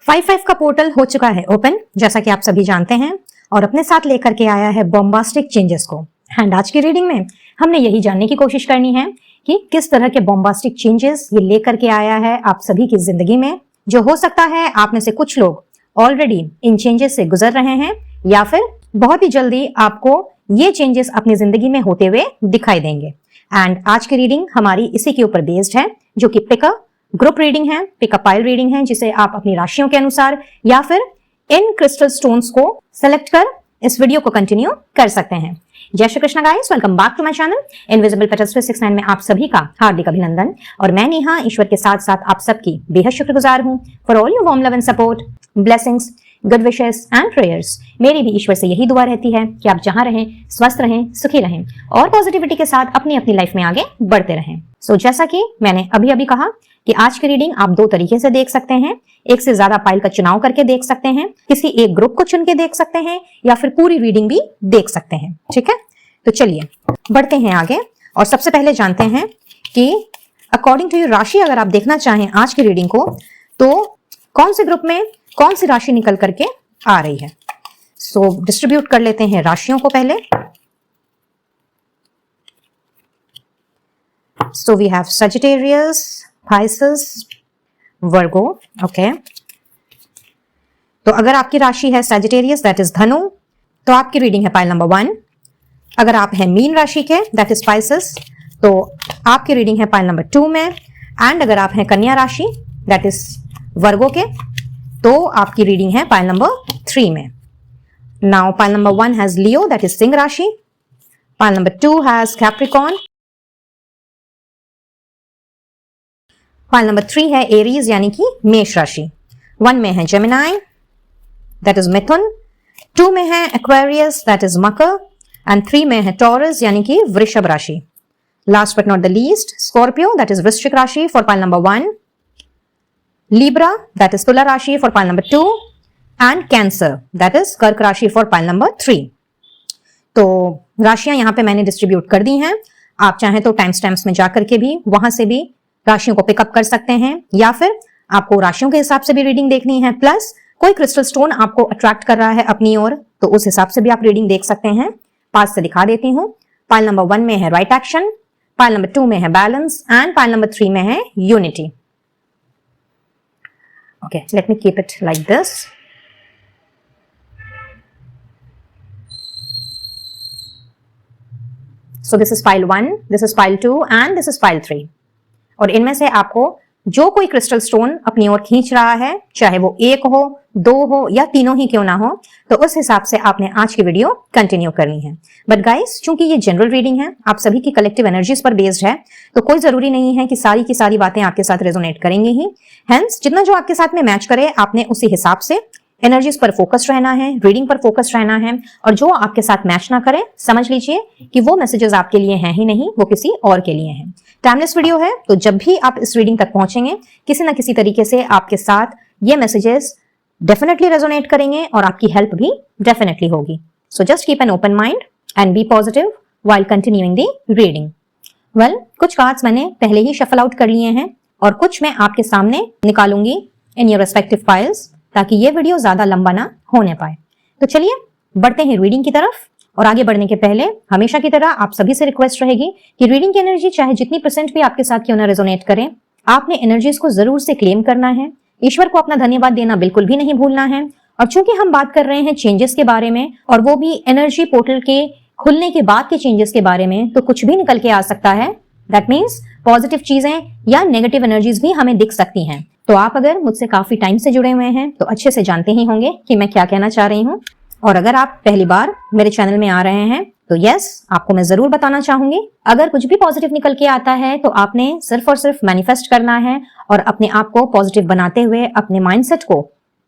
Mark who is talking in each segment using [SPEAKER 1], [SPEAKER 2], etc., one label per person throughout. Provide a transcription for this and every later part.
[SPEAKER 1] 5/5 का पोर्टल हो चुका है ओपन, जैसा कि आप सभी जानते हैं, और अपने साथ लेकर के आया है बॉम्बास्टिक चेंजेस को। एंड आज की रीडिंग में हमने यही जानने की कोशिश करनी है कि किस तरह के बॉम्बास्टिक चेंजेस ये लेकर के आया है आप सभी की जिंदगी में, जो हो सकता है आप में से कुछ लोग ऑलरेडी इन चेंजेस से गुजर रहे हैं या फिर बहुत ही जल्दी आपको ये चेंजेस अपनी जिंदगी में होते हुए दिखाई देंगे। एंड आज की रीडिंग हमारी इसी के ऊपर बेस्ड है, जो कि पिकअप ग्रुप रीडिंग है, पिकअप पाइल रीडिंग है, जिसे आप अपनी राशियों के अनुसार या फिर इन क्रिस्टल स्टोन्स को सेलेक्ट कर इस वीडियो को कंटिन्यू कर सकते हैं। जय Shri Krishna guys, welcome back to my channel invisible petals 369 में आप सभी का हार्दिक अभिनंदन। और मैं नेहा ईश्वर के साथ साथ आप सबकी बेहद शुक्रगुजार हूं for all your warm love and support, blessings, good wishes and prayers. मेरी भी ईश्वर से यही दुआ रहती है कि आप जहां रहें स्वस्थ रहें, सुखी रहें और पॉजिटिविटी के साथ अपनी अपनी लाइफ में आगे बढ़ते रहें। सो जैसा कि मैंने अभी कहा कि आज की रीडिंग आप दो तरीके से देख सकते हैं। एक से ज्यादा पाइल का चुनाव करके देख सकते हैं, किसी एक ग्रुप को चुन के देख सकते हैं, या फिर पूरी रीडिंग भी देख सकते हैं। ठीक है, तो चलिए बढ़ते हैं आगे और सबसे पहले जानते हैं कि अकॉर्डिंग टू योर राशि अगर आप देखना चाहें आज की रीडिंग को, तो कौन से ग्रुप में कौन सी राशि निकल करके आ रही है। सो डिस्ट्रीब्यूट कर लेते हैं राशियों को पहले। So we have Sagittarius, Pisces, Virgo. Okay, तो अगर आपकी राशि है सजिटेरियस दैट इज धनु, तो आपकी रीडिंग है पाइल नंबर 1। अगर आप हैं मीन राशि के दैट इज Pisces, तो आपकी रीडिंग है पाइल नंबर 2 में। एंड अगर आप हैं कन्या राशि दैट इज वर्गो के, तो आपकी रीडिंग है पाइल नंबर 3 में। Now pile number 1 has Leo that is सिंह राशि, pile number 2 has Capricorn, pile number 3 है एरीज यानी कि मेष राशि, 1 में है जेमिनाई दैट इज मिथुन, 2 में है Aquarius that is Makar, and 3 में है टॉरस यानी कि वृषभ राशि। Last but not the least Scorpio that is वृश्चिक राशि for pile number 1, Libra that is तुला राशि for pile number 2, and cancer that is कर्क राशि फॉर पाइल नंबर 3। तो राशियां यहां पे मैंने डिस्ट्रीब्यूट कर दी हैं। आप चाहें तो टाइम स्टैम्प्स में जाकर के भी वहां से भी राशियों को पिकअप कर सकते हैं, या फिर आपको राशियों के हिसाब से भी रीडिंग देखनी है, प्लस कोई क्रिस्टल स्टोन आपको अट्रैक्ट कर रहा है अपनी ओर, तो उस हिसाब से भी आप रीडिंग देख सकते हैं। पास से दिखा देती हूँ। पाइल नंबर 1 में है राइट एक्शन, पाइल नंबर 2 में है बैलेंस, एंड पाइल नंबर 3 में है unity. Okay, let me keep it like this. So this is pile 1, this is pile 2 and this is pile 3। और इनमें से आपको जो कोई क्रिस्टल स्टोन अपनी ओर खींच रहा है, चाहे वो 1 हो, 2 हो या तीनों ही क्यों ना हो, तो उस हिसाब से आपने आज की वीडियो कंटिन्यू करनी है। बट गाइस, चूंकि ये जनरल रीडिंग है, आप सभी की कलेक्टिव एनर्जीज पर बेस्ड है, तो कोई जरूरी नहीं है कि सारी की सारी बातें आपके साथ रेजोनेट करेंगी ही। हेंस जितना जो आपके साथ में मैच करे, आपने उसी हिसाब से एनर्जीज पर फोकस रहना है, रीडिंग पर फोकस रहना है, और जो आपके साथ मैच ना करे, समझ लीजिए कि वो मैसेजेस आपके लिए हैं ही नहीं, वो किसी और के लिए हैं। टाइमलेस वीडियो है, तो जब भी आप इस रीडिंग तक पहुंचेंगे, किसी ना किसी तरीके से आपके साथ ये मैसेजेस डेफिनेटली रेजोनेट करेंगे और आपकी हेल्प भी डेफिनेटली होगी। So just keep an open mind and be positive while continuing the reading. Well, कुछ कार्ड्स मैंने पहले ही शफल आउट कर लिए हैं और कुछ मैं आपके सामने निकालूंगी इन योर रेस्पेक्टिव फाइल्स, ताकि ये वीडियो ज्यादा लंबा ना होने पाए। तो चलिए बढ़ते हैं रीडिंग की तरफ। और आगे बढ़ने के पहले हमेशा की तरह आप सभी से रिक्वेस्ट रहेगी कि रीडिंग की एनर्जी चाहे जितनी % भी आपके साथ क्यों ना रेजोनेट करें, आपने एनर्जीज को जरूर से क्लेम करना है। ईश्वर को अपना धन्यवाद देना बिल्कुल भी नहीं भूलना है। और चूंकि हम बात कर रहे हैं चेंजेस के बारे में, और वो भी एनर्जी पोर्टल के खुलने के बाद के चेंजेस के बारे में, तो कुछ भी निकल के आ सकता है। दैट मीन्स पॉजिटिव चीजें या नेगेटिव एनर्जीज भी हमें दिख सकती हैं। तो आप अगर मुझसे काफी टाइम से जुड़े हुए हैं तो अच्छे से जानते ही होंगे कि मैं क्या कहना चाह रही हूँ। और अगर आप पहली बार मेरे चैनल में आ रहे हैं तो यस, आपको मैं जरूर बताना चाहूंगी, अगर कुछ भी पॉजिटिव निकल के आता है तो आपने सिर्फ और सिर्फ मैनिफेस्ट करना है और अपने आप को पॉजिटिव बनाते हुए, अपने माइंडसेट को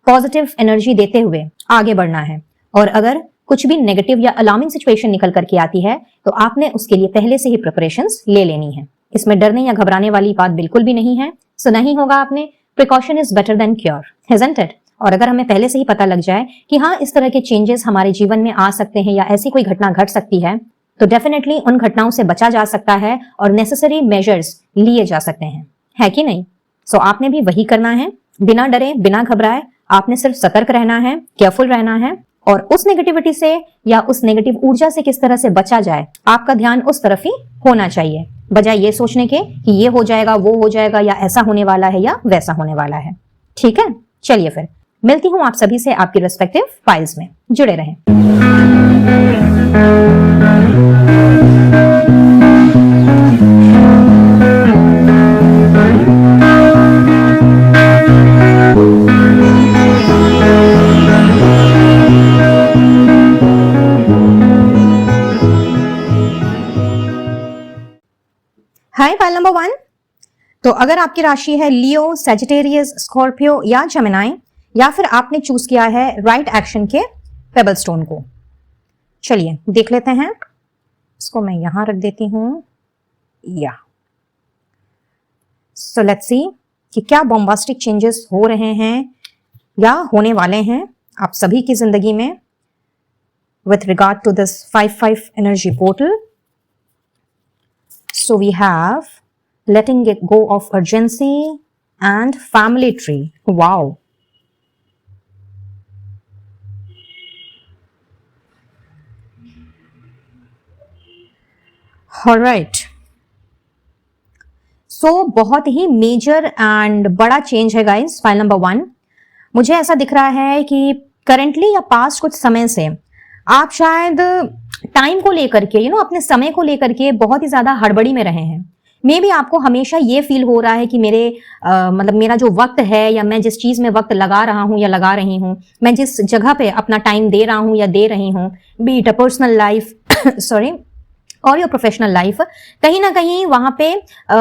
[SPEAKER 1] पॉजिटिव एनर्जी देते हुए आगे बढ़ना है। और अगर कुछ भी नेगेटिव या अलार्मिंग सिचुएशन निकल करके आती है तो आपने उसके लिए पहले से ही प्रिपरेशंस ले लेनी है। इसमें डरने या घबराने वाली बात बिल्कुल भी नहीं है। सुना ही होगा आपने, precaution is better than cure, isn't it? और अगर हमें पहले से ही पता लग जाए कि हाँ, इस तरह के चेंजेस हमारे जीवन में आ सकते हैं या ऐसी कोई घटना घट सकती है, तो डेफिनेटली उन घटनाओं से बचा जा सकता है और नेसेसरी मेजर्स लिए जा सकते हैं, है कि नहीं? सो आपने भी वही करना है, बिना डरे, बिना घबराए आपने सिर्फ सतर्क रहना है, केयरफुल रहना है और उस नेगेटिविटी से या उस नेगेटिव ऊर्जा से किस तरह से बचा जाए, आपका ध्यान उस तरफ ही होना चाहिए, बजाय ये सोचने के कि ये हो जाएगा, वो हो जाएगा, या ऐसा होने वाला है या वैसा होने वाला है। ठीक है, चलिए फिर मिलती हूं आप सभी से आपकी रिस्पेक्टिव फाइल्स में। जुड़े रहें। हाय फाइल नंबर 1। तो अगर आपकी राशि है लियो, सैजिटेरियस, स्कॉर्पियो या जेमिनी, या फिर आपने चूज किया है राइट एक्शन के पेबल स्टोन को, चलिए देख लेते हैं। इसको मैं यहां रख देती हूं या सो लेट्स सी कि क्या बॉम्बास्टिक चेंजेस हो रहे हैं या होने वाले हैं आप सभी की जिंदगी में with regard to this 5-5 energy portal. So we have letting it go of urgency and family tree. Wow. All right. So बहुत ही मेजर एंड बड़ा चेंज है गाइस फाइल नंबर 1। मुझे ऐसा दिख रहा है कि करंटली या पास्ट कुछ समय से आप शायद टाइम को लेकर के अपने समय को लेकर के बहुत ही ज्यादा हड़बड़ी में रहे हैं। मे बी आपको हमेशा ये फील हो रहा है कि मेरा जो वक्त है या मैं जिस चीज में वक्त लगा रहा हूं या लगा रही हूं, मैं जिस जगह पे अपना टाइम दे रहा हूं या दे रही हूं, B it a personal life sorry और योर प्रोफेशनल लाइफ, कहीं ना कहीं वहां पे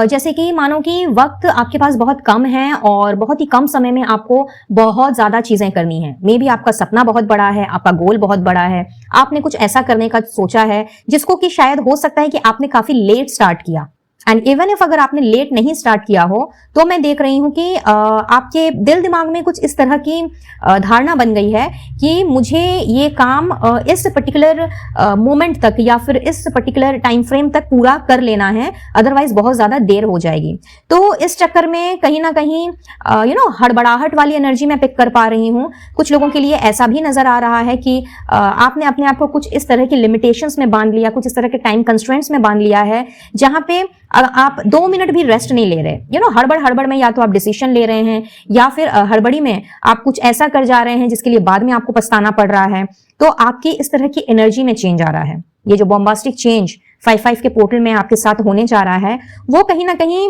[SPEAKER 1] जैसे कि मानो कि वक्त आपके पास बहुत कम है और बहुत ही कम समय में आपको बहुत ज्यादा चीजें करनी है। मे बी आपका सपना बहुत बड़ा है, आपका गोल बहुत बड़ा है, आपने कुछ ऐसा करने का सोचा है जिसको कि शायद हो सकता है कि आपने काफी लेट स्टार्ट किया। एंड इवन इफ अगर आपने लेट नहीं स्टार्ट किया हो तो मैं देख रही हूं कि आपके दिल दिमाग में कुछ इस तरह की धारणा बन गई है कि मुझे ये काम इस पर्टिकुलर मोमेंट तक या फिर इस पर्टिकुलर टाइम फ्रेम तक पूरा कर लेना है, अदरवाइज बहुत ज्यादा देर हो जाएगी। तो इस चक्कर में कहीं ना कहीं हड़बड़ाहट वाली एनर्जी मैं पिक कर पा रही हूँ। कुछ लोगों के लिए ऐसा भी नजर आ रहा है कि आपने अपने आप को कुछ इस तरह की लिमिटेशंस में बांध लिया, कुछ इस तरह के टाइम कंस्ट्रेंट्स में बांध लिया है जहां पे आप 2 मिनट भी रेस्ट नहीं ले रहे। हड़बड़ में या तो आप डिसीजन ले रहे हैं या फिर हड़बड़ी में आप कुछ ऐसा कर जा रहे हैं जिसके लिए बाद में आपको पछताना पड़ रहा है। तो आपकी इस तरह की एनर्जी में चेंज आ रहा है। ये जो बॉम्बास्टिक चेंज 5-5 के पोर्टल में आपके साथ होने जा रहा है वो कहीं ना कहीं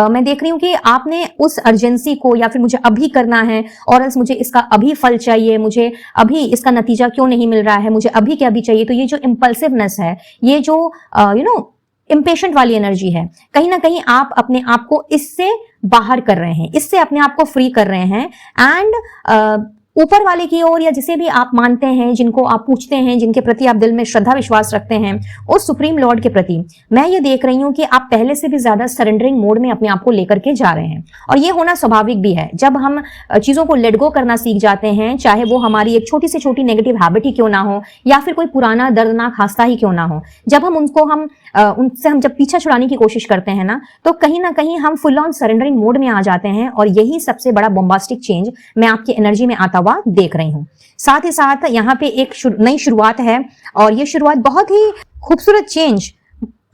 [SPEAKER 1] मैं देख रही हूं कि आपने उस अर्जेंसी को या फिर मुझे अभी करना है और एल्स मुझे इसका अभी फल चाहिए, मुझे अभी इसका नतीजा क्यों नहीं मिल रहा है, मुझे अभी के अभी चाहिए। तो ये जो इम्पल्सिवनेस है, ये जो इम्पेशेंट वाली एनर्जी है, कहीं ना कहीं आप अपने आप को इससे बाहर कर रहे हैं, इससे अपने आप को फ्री कर रहे हैं। एंड ऊपर वाले की ओर या जिसे भी आप मानते हैं, जिनको आप पूछते हैं, जिनके प्रति आप दिल में श्रद्धा विश्वास रखते हैं, उस सुप्रीम लॉर्ड के प्रति मैं ये देख रही हूं कि आप पहले से भी ज्यादा सरेंडरिंग मोड में अपने आप को लेकर के जा रहे हैं। और ये होना स्वाभाविक भी है। जब हम चीजों को लेट गो करना सीख जाते हैं, चाहे वो हमारी एक छोटी से छोटी नेगेटिव हैबिट ही क्यों ना हो या फिर कोई पुराना दर्दनाक हादसा ही क्यों ना हो, जब हम उनसे हम जब पीछा छुड़ाने की कोशिश करते हैं ना, तो कहीं ना कहीं हम फुल ऑन सरेंडरिंग मोड में आ जाते हैं। और यही सबसे बड़ा बॉम्बास्टिक चेंज मैं आपकी एनर्जी में आता हुआ देख रही हूं। साथ ही साथ यहाँ पे एक नई शुरुआत है और ये शुरुआत बहुत ही खूबसूरत चेंज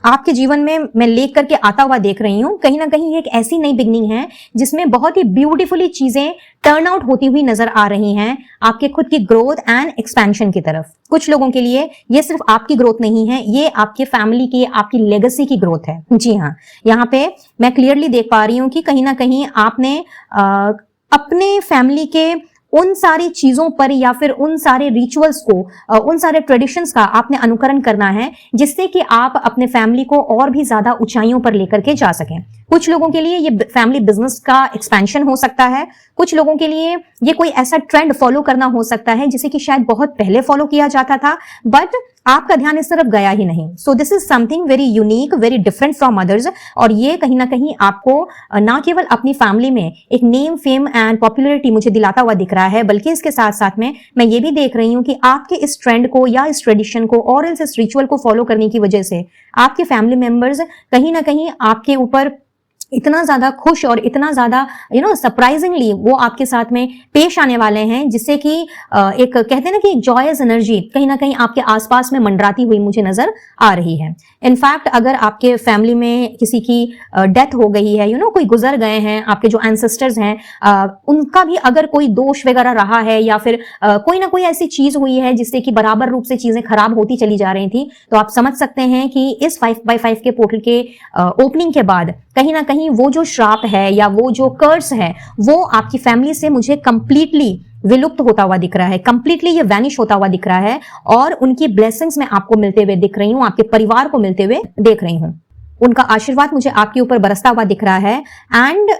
[SPEAKER 1] आपके जीवन में मैं लेकर करके आता हुआ देख रही हूं। कहीं ना कहीं एक ऐसी नई बिगनिंग है जिसमें बहुत ही ब्यूटीफुली चीजें टर्न आउट होती हुई नजर आ रही हैं आपके खुद की ग्रोथ एंड एक्सपेंशन की तरफ। कुछ लोगों के लिए ये सिर्फ आपकी ग्रोथ नहीं है, ये आपके फैमिली की, आपकी लेगेसी की ग्रोथ है। जी हाँ, यहाँ पे मैं क्लियरली देख पा रही हूँ कि कहीं ना कहीं आपने अपने फैमिली के उन सारी चीजों पर या फिर उन सारे रिचुअल्स को, उन सारे ट्रेडिशंस का आपने अनुकरण करना है जिससे कि आप अपने फैमिली को और भी ज्यादा ऊंचाइयों पर लेकर के जा सकें। कुछ लोगों के लिए ये फैमिली बिजनेस का एक्सपेंशन हो सकता है, कुछ लोगों के लिए ये कोई ऐसा ट्रेंड फॉलो करना हो सकता है जिसे कि शायद बहुत पहले फॉलो किया जाता था बट आपका ध्यान इस तरफ गया ही नहीं। सो this is something very unique, very different from others. और ये कहीं ना कहीं आपको ना केवल अपनी फैमिली में एक नेम, फेम एंड पॉपुलैरिटी मुझे दिलाता हुआ दिख रहा है, बल्कि इसके साथ साथ में मैं ये भी देख रही हूं कि आपके इस ट्रेंड को या इस ट्रेडिशन को और इस रिचुअल को फॉलो करने की वजह से आपके फैमिली मेंबर्स कहीं ना कहीं आपके ऊपर इतना ज्यादा खुश और इतना ज्यादा सरप्राइजिंगली वो आपके साथ में पेश आने वाले हैं, जिससे कि एक कहते हैं ना कि एक जॉयस एनर्जी कहीं ना कहीं आपके आसपास में मंडराती हुई मुझे नजर आ रही है। इनफैक्ट अगर आपके फैमिली में किसी की डेथ हो गई है, कोई गुजर गए हैं, आपके जो एंसेस्टर्स हैं, उनका भी अगर कोई दोष वगैरह रहा है या फिर कोई ना कोई ऐसी चीज हुई है जिससे कि बराबर रूप से चीजें खराब होती चली जा रही थी, तो आप समझ सकते हैं कि इस 5x5 के पोर्टल के ओपनिंग के बाद कहीं ना कहीं वो जो श्राप है या वो जो कर्स है वो आपकी फैमिली से मुझे कंप्लीटली विलुप्त होता हुआ दिख रहा है, कंप्लीटली ये वैनिश होता हुआ दिख रहा है, और उनकी ब्लेसिंग्स मैं आपको मिलते हुए दिख रही हूं, आपके परिवार को मिलते हुए देख रही हूं। उनका आशीर्वाद मुझे आपके ऊपर बरसता हुआ दिख रहा है। एंड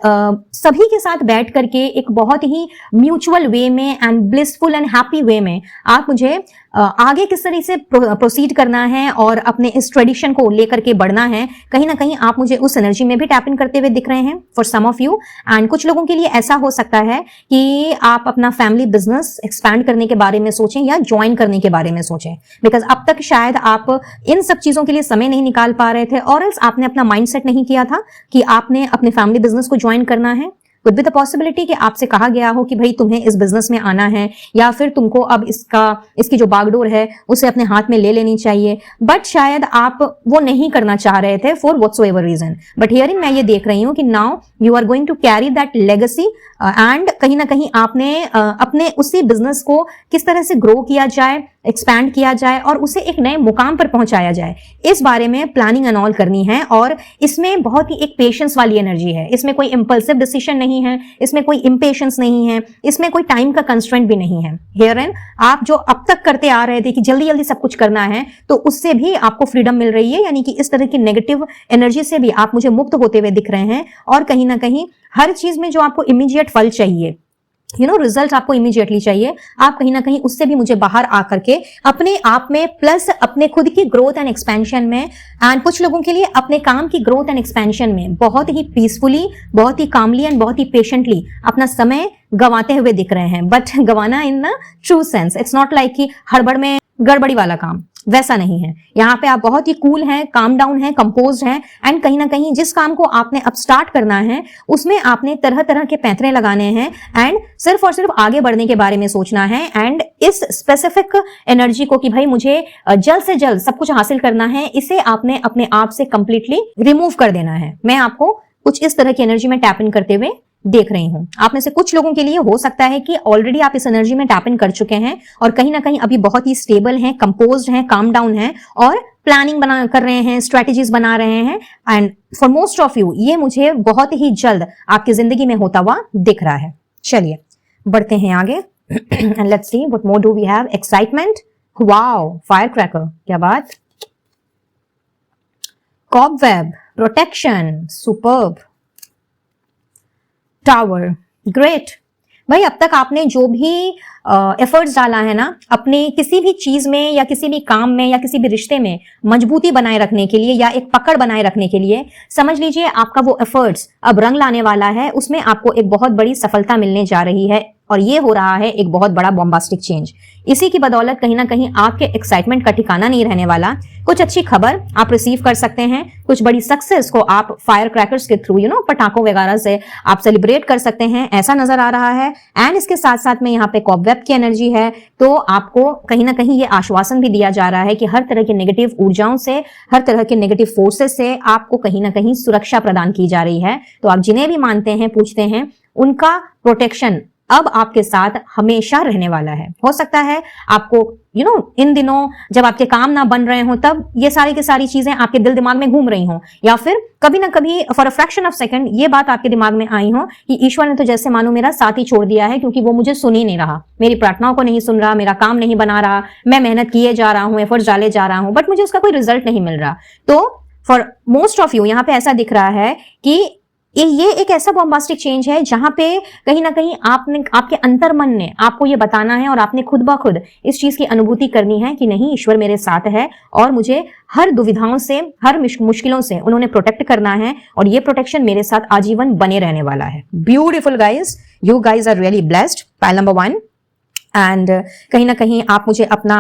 [SPEAKER 1] सभी के साथ बैठ करके एक बहुत ही म्यूचुअल वे में एंड ब्लिसफुल एंड हैप्पी वे में आप मुझे आगे किस तरह से प्रोसीड करना है और अपने इस ट्रेडिशन को लेकर के बढ़ना है, कहीं ना कहीं आप मुझे उस एनर्जी में भी टैप इन करते हुए दिख रहे हैं for some of you. And कुछ लोगों के लिए ऐसा हो सकता है कि आप अपना फैमिली बिजनेस एक्सपैंड करने के बारे में सोचें या ज्वाइन करने के बारे में सोचें, बिकॉज अब तक शायद आप इन सब चीजों के लिए समय नहीं निकाल पा रहे थे, और आपने अपना माइंडसेट नहीं किया था कि आपने अपने फैमिली बिजनेस को ज्वाइन करना है। विद द पॉसिबिलिटी कि आपसे कहा गया हो कि भाई तुम्हें इस बिजनेस में आना है, या फिर तुमको अब इसकी जो बागडोर है उसे अपने हाथ में ले लेनी चाहिए, बट शायद आप वो नहीं करना चाह रहे थे for whatsoever reason. But hearing मैं ये देख रही हूँ कि now you are going to carry that legacy, and कहीं ना कहीं आपने अपने उसी बिजनेस को किस तरह से ग्रो किया जाए, एक्सपैंड किया जाए और उसे एक नए मुकाम पर पहुंचाया जाए, इस बारे में प्लानिंग एंड ऑल करनी है। और इसमें बहुत ही एक पेशेंस वाली एनर्जी है, इसमें कोई इंपल्सिव डिसीजन नहीं है, इसमें कोई इम्पेशंस नहीं है, इसमें कोई टाइम का कंस्ट्रेंट भी नहीं है। हियर एंड आप जो अब तक करते आ रहे थे कि जल्दी जल्दी सब कुछ करना है, तो उससे भी आपको फ्रीडम मिल रही है, यानी कि इस तरह की नेगेटिव एनर्जी से भी आप मुझे मुक्त होते हुए दिख रहे हैं। और कहीं ना कहीं हर चीज में जो आपको इमीडिएट फल चाहिए, रिजल्ट आपको इमीडिएटली चाहिए, आप कहीं ना कहीं उससे भी मुझे बाहर आकर के अपने आप में प्लस अपने खुद की ग्रोथ एंड एक्सपेंशन में, एंड कुछ लोगों के लिए अपने काम की ग्रोथ एंड एक्सपेंशन में बहुत ही पीसफुली, बहुत ही कामली एंड बहुत ही पेशेंटली अपना समय गंवाते हुए दिख रहे हैं। बट गंवाना in the true sense, it's not like कि हड़बड़ में गड़बड़ी वाला काम, वैसा नहीं है। यहाँ पे आप बहुत ही कूल हैं, काम डाउन हैं, कंपोज्ड हैं, एंड कहीं ना कहीं जिस काम को आपने अब स्टार्ट करना है उसमें आपने तरह तरह के पैंतरे लगाने हैं, एंड सिर्फ और सिर्फ आगे बढ़ने के बारे में सोचना है। एंड इस स्पेसिफिक एनर्जी को कि भाई मुझे जल्द से जल्द सब कुछ हासिल करना है, इसे आपने अपने आप से कंप्लीटली रिमूव कर देना है। मैं आपको कुछ इस तरह की एनर्जी में टैप इन करते हुए देख रही हूं। आप में से कुछ लोगों के लिए हो सकता है कि ऑलरेडी आप इस एनर्जी में टैप इन कर चुके हैं और कहीं ना कहीं अभी बहुत ही स्टेबल हैं, कंपोज्ड हैं, काम डाउन हैं और प्लानिंग कर रहे हैं, स्ट्रेटेजीज बना रहे हैं। And for most of you ये मुझे बहुत ही जल्द आपकी जिंदगी में होता हुआ दिख रहा है। चलिए बढ़ते हैं आगे and let's see what more do we have. Excitement, wow, fire cracker, क्या बात, cobweb, protection, superb, tower, great. भाई अब तक आपने जो भी एफर्ट्स डाला है ना अपने किसी भी चीज में या किसी भी काम में या किसी भी रिश्ते में मजबूती बनाए रखने के लिए या एक पकड़ बनाए रखने के लिए, समझ लीजिए आपका वो एफर्ट्स अब रंग लाने वाला है, उसमें आपको एक बहुत बड़ी सफलता मिलने जा रही है और ये हो रहा है एक बहुत बड़ा बॉम्बास्टिक चेंज। इसी की बदौलत कहीं ना कहीं आपके एक्साइटमेंट का ठिकाना नहीं रहने वाला। कुछ अच्छी खबर आप रिसीव कर सकते हैं, कुछ बड़ी सक्सेस को आप फायर क्रैकर्स के थ्रू पटाखों वगैरह से आप सेलिब्रेट कर सकते हैं, ऐसा नजर आ रहा है। एंड इसके साथ साथ में यहाँ पे कॉबवेब की एनर्जी है, तो आपको कहीं ना कहीं ये आश्वासन भी दिया जा रहा है कि हर तरह की नेगेटिव ऊर्जाओं से, हर तरह के नेगेटिव फोर्सेस से आपको कहीं ना कहीं सुरक्षा प्रदान की जा रही है। तो आप जिन्हें भी मानते हैं, पूछते हैं, उनका प्रोटेक्शन अब आपके साथ हमेशा रहने वाला है। हो सकता है आपको इन दिनों जब आपके काम ना बन रहे हो तब ये सारी की सारी चीजें आपके दिल दिमाग में घूम रही हो, या फिर कभी ना कभी for a fraction of second ये बात आपके दिमाग में आई हो कि ईश्वर ने तो जैसे मानो मेरा साथ ही छोड़ दिया है, क्योंकि वो मुझे सुन ही नहीं रहा, मेरी प्रार्थनाओं को नहीं सुन रहा, मेरा काम नहीं बना रहा, मैं मेहनत किए जा रहा हूं, एफर्ट्स डाले जा रहा हूं, बट मुझे उसका कोई रिजल्ट नहीं मिल रहा। तो फॉर मोस्ट ऑफ यू यहाँ पे ऐसा दिख रहा है कि ये एक ऐसा बॉम्बास्टिक चेंज है जहां पे कहीं ना कहीं आपके अंतर मन ने आपको ये बताना है और आपने खुद ब खुद इस चीज की अनुभूति करनी है कि नहीं, ईश्वर मेरे साथ है और मुझे हर दुविधाओं से, हर मुश्किलों से उन्होंने प्रोटेक्ट करना है और ये प्रोटेक्शन मेरे साथ आजीवन बने रहने वाला है। Beautiful guys, you guys are really blessed. Pile number 1, and कहीं ना कहीं आप मुझे अपना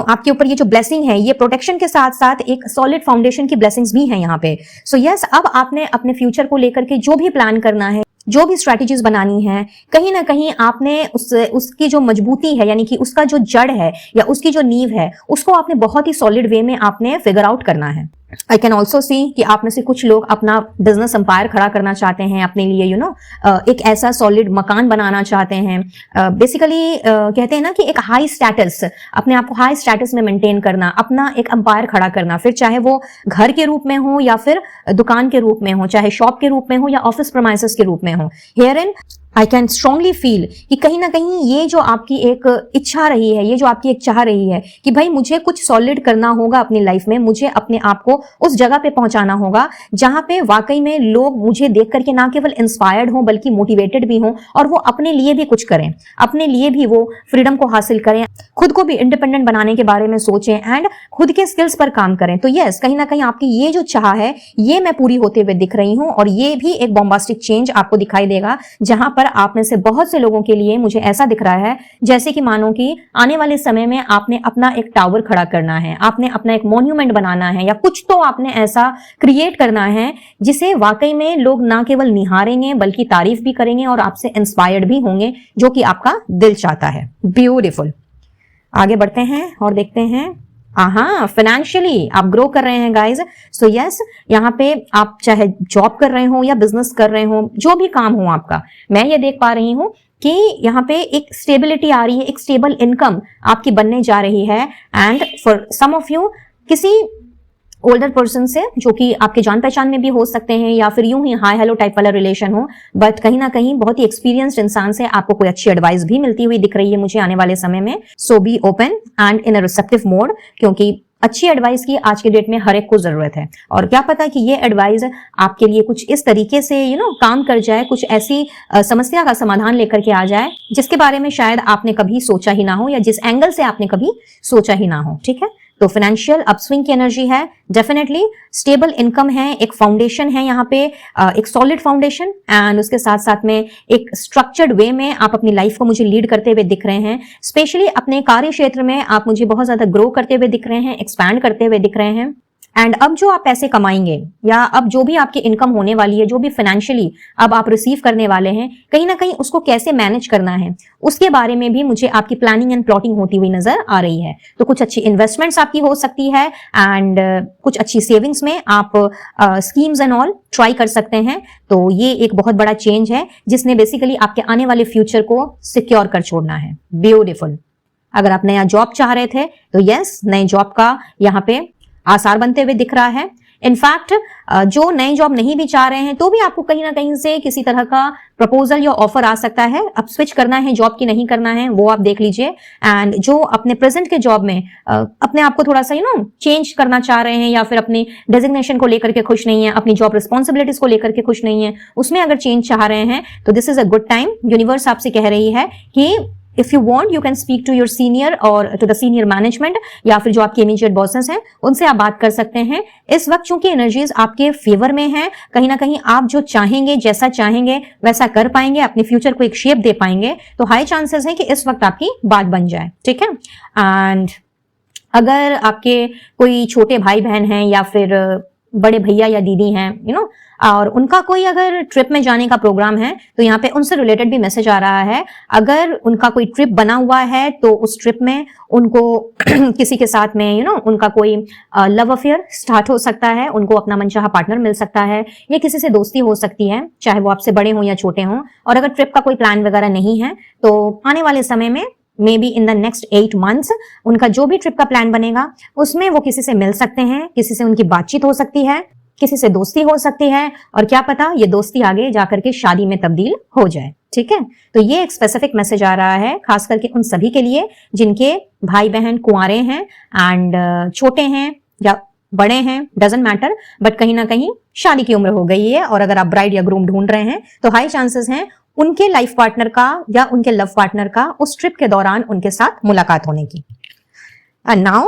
[SPEAKER 1] आपके ऊपर ये जो ब्लेसिंग है, ये प्रोटेक्शन के साथ साथ एक सॉलिड फाउंडेशन की ब्लेसिंग्स भी हैं यहाँ पे। सो यस, अब आपने अपने फ्यूचर को लेकर के जो भी प्लान करना है, जो भी स्ट्रैटेजीज बनानी है, कहीं ना कहीं आपने उसकी जो मजबूती है, यानी कि उसका जो जड़ है या उसकी जो नींव है, उसको आपने बहुत ही सॉलिड वे में आपने फिगर आउट करना है। आई कैन ऑल्सो सी कि आप में से कुछ लोग अपना बिजनेस एम्पायर खड़ा करना चाहते हैं अपने लिए, एक ऐसा सॉलिड मकान बनाना चाहते हैं। बेसिकली कहते हैं ना कि एक हाई स्टेटस, अपने आप को हाई स्टेटस में मेंटेन करना, अपना एक एम्पायर खड़ा करना, फिर चाहे वो घर के रूप में हो या फिर दुकान के रूप में हो, चाहे शॉप के रूप में हो या ऑफिस प्रेमाइसेस के रूप में हो। Here in I can strongly feel कि कहीं ना कहीं ये जो आपकी एक इच्छा रही है, ये जो आपकी एक चाह रही है कि भाई मुझे कुछ सॉलिड करना होगा अपनी लाइफ में, मुझे अपने आप को उस जगह पे पहुंचाना होगा जहां पे वाकई में लोग मुझे देख करके ना केवल इंस्पायर्ड हों बल्कि मोटिवेटेड भी हों, और वो अपने लिए भी कुछ करें, अपने लिए भी वो फ्रीडम को हासिल करें, खुद को भी इंडिपेंडेंट बनाने के बारे में सोचें एंड खुद के स्किल्स पर काम करें। तो यस, कहीं ना कहीं आपकी ये जो चाह है, ये मैं पूरी होते हुए दिख रही हूं, और ये भी एक बॉम्बास्टिक चेंज आपको दिखाई देगा, जहां पर आप में से बहुत से लोगों के लिए मुझे ऐसा दिख रहा है जैसे कि मानो कि आने वाले समय में आपने अपना एक टावर खड़ा करना है, आपने अपना एक मॉन्यूमेंट बनाना है, या कुछ तो आपने ऐसा क्रिएट करना है जिसे वाकई में लोग ना केवल निहारेंगे बल्कि तारीफ भी करेंगे और आपसे इंस्पायर्ड भी होंगे, जो कि आपका दिल चाहता है। ब्यूटीफुल। आगे बढ़ते हैं और देखते हैं। फाइनेंशियली आप ग्रो कर रहे हैं गाइज। सो यस, यहाँ पे आप चाहे जॉब कर रहे हो या बिजनेस कर रहे हो, जो भी काम हो आपका, मैं ये देख पा रही हूं कि यहाँ पे एक स्टेबिलिटी आ रही है, एक स्टेबल इनकम आपकी बनने जा रही है। And for some of you, किसी ओल्डर पर्सन से, जो कि आपके जान पहचान में भी हो सकते हैं या फिर यूं ही हाय हेलो टाइप वाला रिलेशन हो, बट कहीं ना कहीं बहुत ही एक्सपीरियंस्ड इंसान से आपको कोई अच्छी एडवाइस भी मिलती हुई दिख रही है मुझे आने वाले समय में। So be open and in a receptive mode, क्योंकि अच्छी एडवाइस की आज के डेट में हर एक को जरूरत है। और क्या पता कि ये एडवाइस आपके लिए कुछ इस तरीके से काम कर जाए, कुछ ऐसी समस्या का समाधान लेकर के आ जाए जिसके बारे में शायद आपने कभी सोचा ही ना हो, या जिस एंगल से आपने कभी सोचा ही ना हो। ठीक है, तो फाइनेंशियल अपस्विंग की एनर्जी है, डेफिनेटली स्टेबल इनकम है, एक फाउंडेशन है यहाँ पे, एक सॉलिड फाउंडेशन, एंड उसके साथ साथ में एक स्ट्रक्चर्ड वे में आप अपनी लाइफ को मुझे लीड करते हुए दिख रहे हैं। स्पेशली अपने कार्य क्षेत्र में आप मुझे बहुत ज्यादा ग्रो करते हुए दिख रहे हैं, एक्सपैंड करते हुए दिख रहे हैं। एंड अब जो आप पैसे कमाएंगे, या अब जो भी आपकी इनकम होने वाली है, जो भी फाइनेंशियली अब आप रिसीव करने वाले हैं, कहीं ना कहीं उसको कैसे मैनेज करना है, उसके बारे में भी मुझे आपकी प्लानिंग एंड प्लॉटिंग होती हुई नजर आ रही है। तो कुछ अच्छी इन्वेस्टमेंट्स आपकी हो सकती है, एंड कुछ अच्छी सेविंग्स में आप स्कीम्स एंड ऑल ट्राई कर सकते हैं। तो ये एक बहुत बड़ा चेंज है जिसने बेसिकली आपके आने वाले फ्यूचर को सिक्योर कर छोड़ना है। ब्यूटीफुल। अगर आप नया जॉब चाह रहे थे तो यस, नए जॉब का यहाँ पे आसार बनते हुए दिख रहा है। इनफैक्ट जो नई जॉब नहीं भी चाह रहे हैं तो भी आपको कहीं ना कहीं से किसी तरह का प्रपोजल या ऑफर आ सकता है। अब स्विच करना है जॉब की नहीं करना है, वो आप देख लीजिए। एंड जो अपने प्रेजेंट के जॉब में अपने आप को थोड़ा सा चेंज करना चाह रहे हैं, या फिर अपनी डेजिग्नेशन को लेकर के खुश नहीं है, अपनी जॉब रिस्पॉन्सिबिलिटीज को लेकर के खुश नहीं है, उसमें अगर चेंज चाह रहे हैं तो this is a good time. Universe आपसे कह रही है कि if you want you can speak to your senior और टू द सीनियर मैनेजमेंट, या फिर जो आपके इमीडिएट बॉसेस हैं उनसे आप बात कर सकते हैं। इस वक्त चूंकि एनर्जीज आपके फेवर में है, कहीं ना कहीं आप जो चाहेंगे, जैसा चाहेंगे वैसा कर पाएंगे, अपने फ्यूचर को एक शेप दे पाएंगे। तो हाई चांसेस है कि इस वक्त आपकी बात बन जाए। ठीक है, एंड अगर आपके कोई छोटे भाई बहन हैं या फिर बड़े भैया या दीदी हैं और उनका कोई अगर ट्रिप में जाने का प्रोग्राम है, तो यहाँ पे उनसे रिलेटेड भी मैसेज आ रहा है। अगर उनका कोई ट्रिप बना हुआ है तो उस ट्रिप में उनको किसी के साथ में उनका कोई लव अफेयर स्टार्ट हो सकता है, उनको अपना मनचाहा पार्टनर मिल सकता है, या किसी से दोस्ती हो सकती है, चाहे वो आपसे बड़े हों या छोटे हों। और अगर ट्रिप का कोई प्लान वगैरह नहीं है तो आने वाले समय में may be in the next 8 months उनका जो भी ट्रिप का प्लान बनेगा उसमें वो किसी से मिल सकते हैं, किसी से उनकी बातचीत हो सकती है, किसी से दोस्ती हो सकती है, और क्या पता ये दोस्ती आगे जाकर के शादी में तब्दील हो जाए। ठीक है, तो ये एक स्पेसिफिक मैसेज आ रहा है खास करके उन सभी के लिए जिनके भाई बहन कुंवारे हैं एंड छोटे हैं या बड़े हैं, डजंट मैटर, बट कहीं ना कहीं शादी की उम्र हो गई है। और अगर आप ब्राइड या ग्रूम ढूंढ रहे हैं तो हाई चांसेस हैं उनके लाइफ पार्टनर का या उनके लव पार्टनर का उस ट्रिप के दौरान उनके साथ मुलाकात होने की। एंड नाउ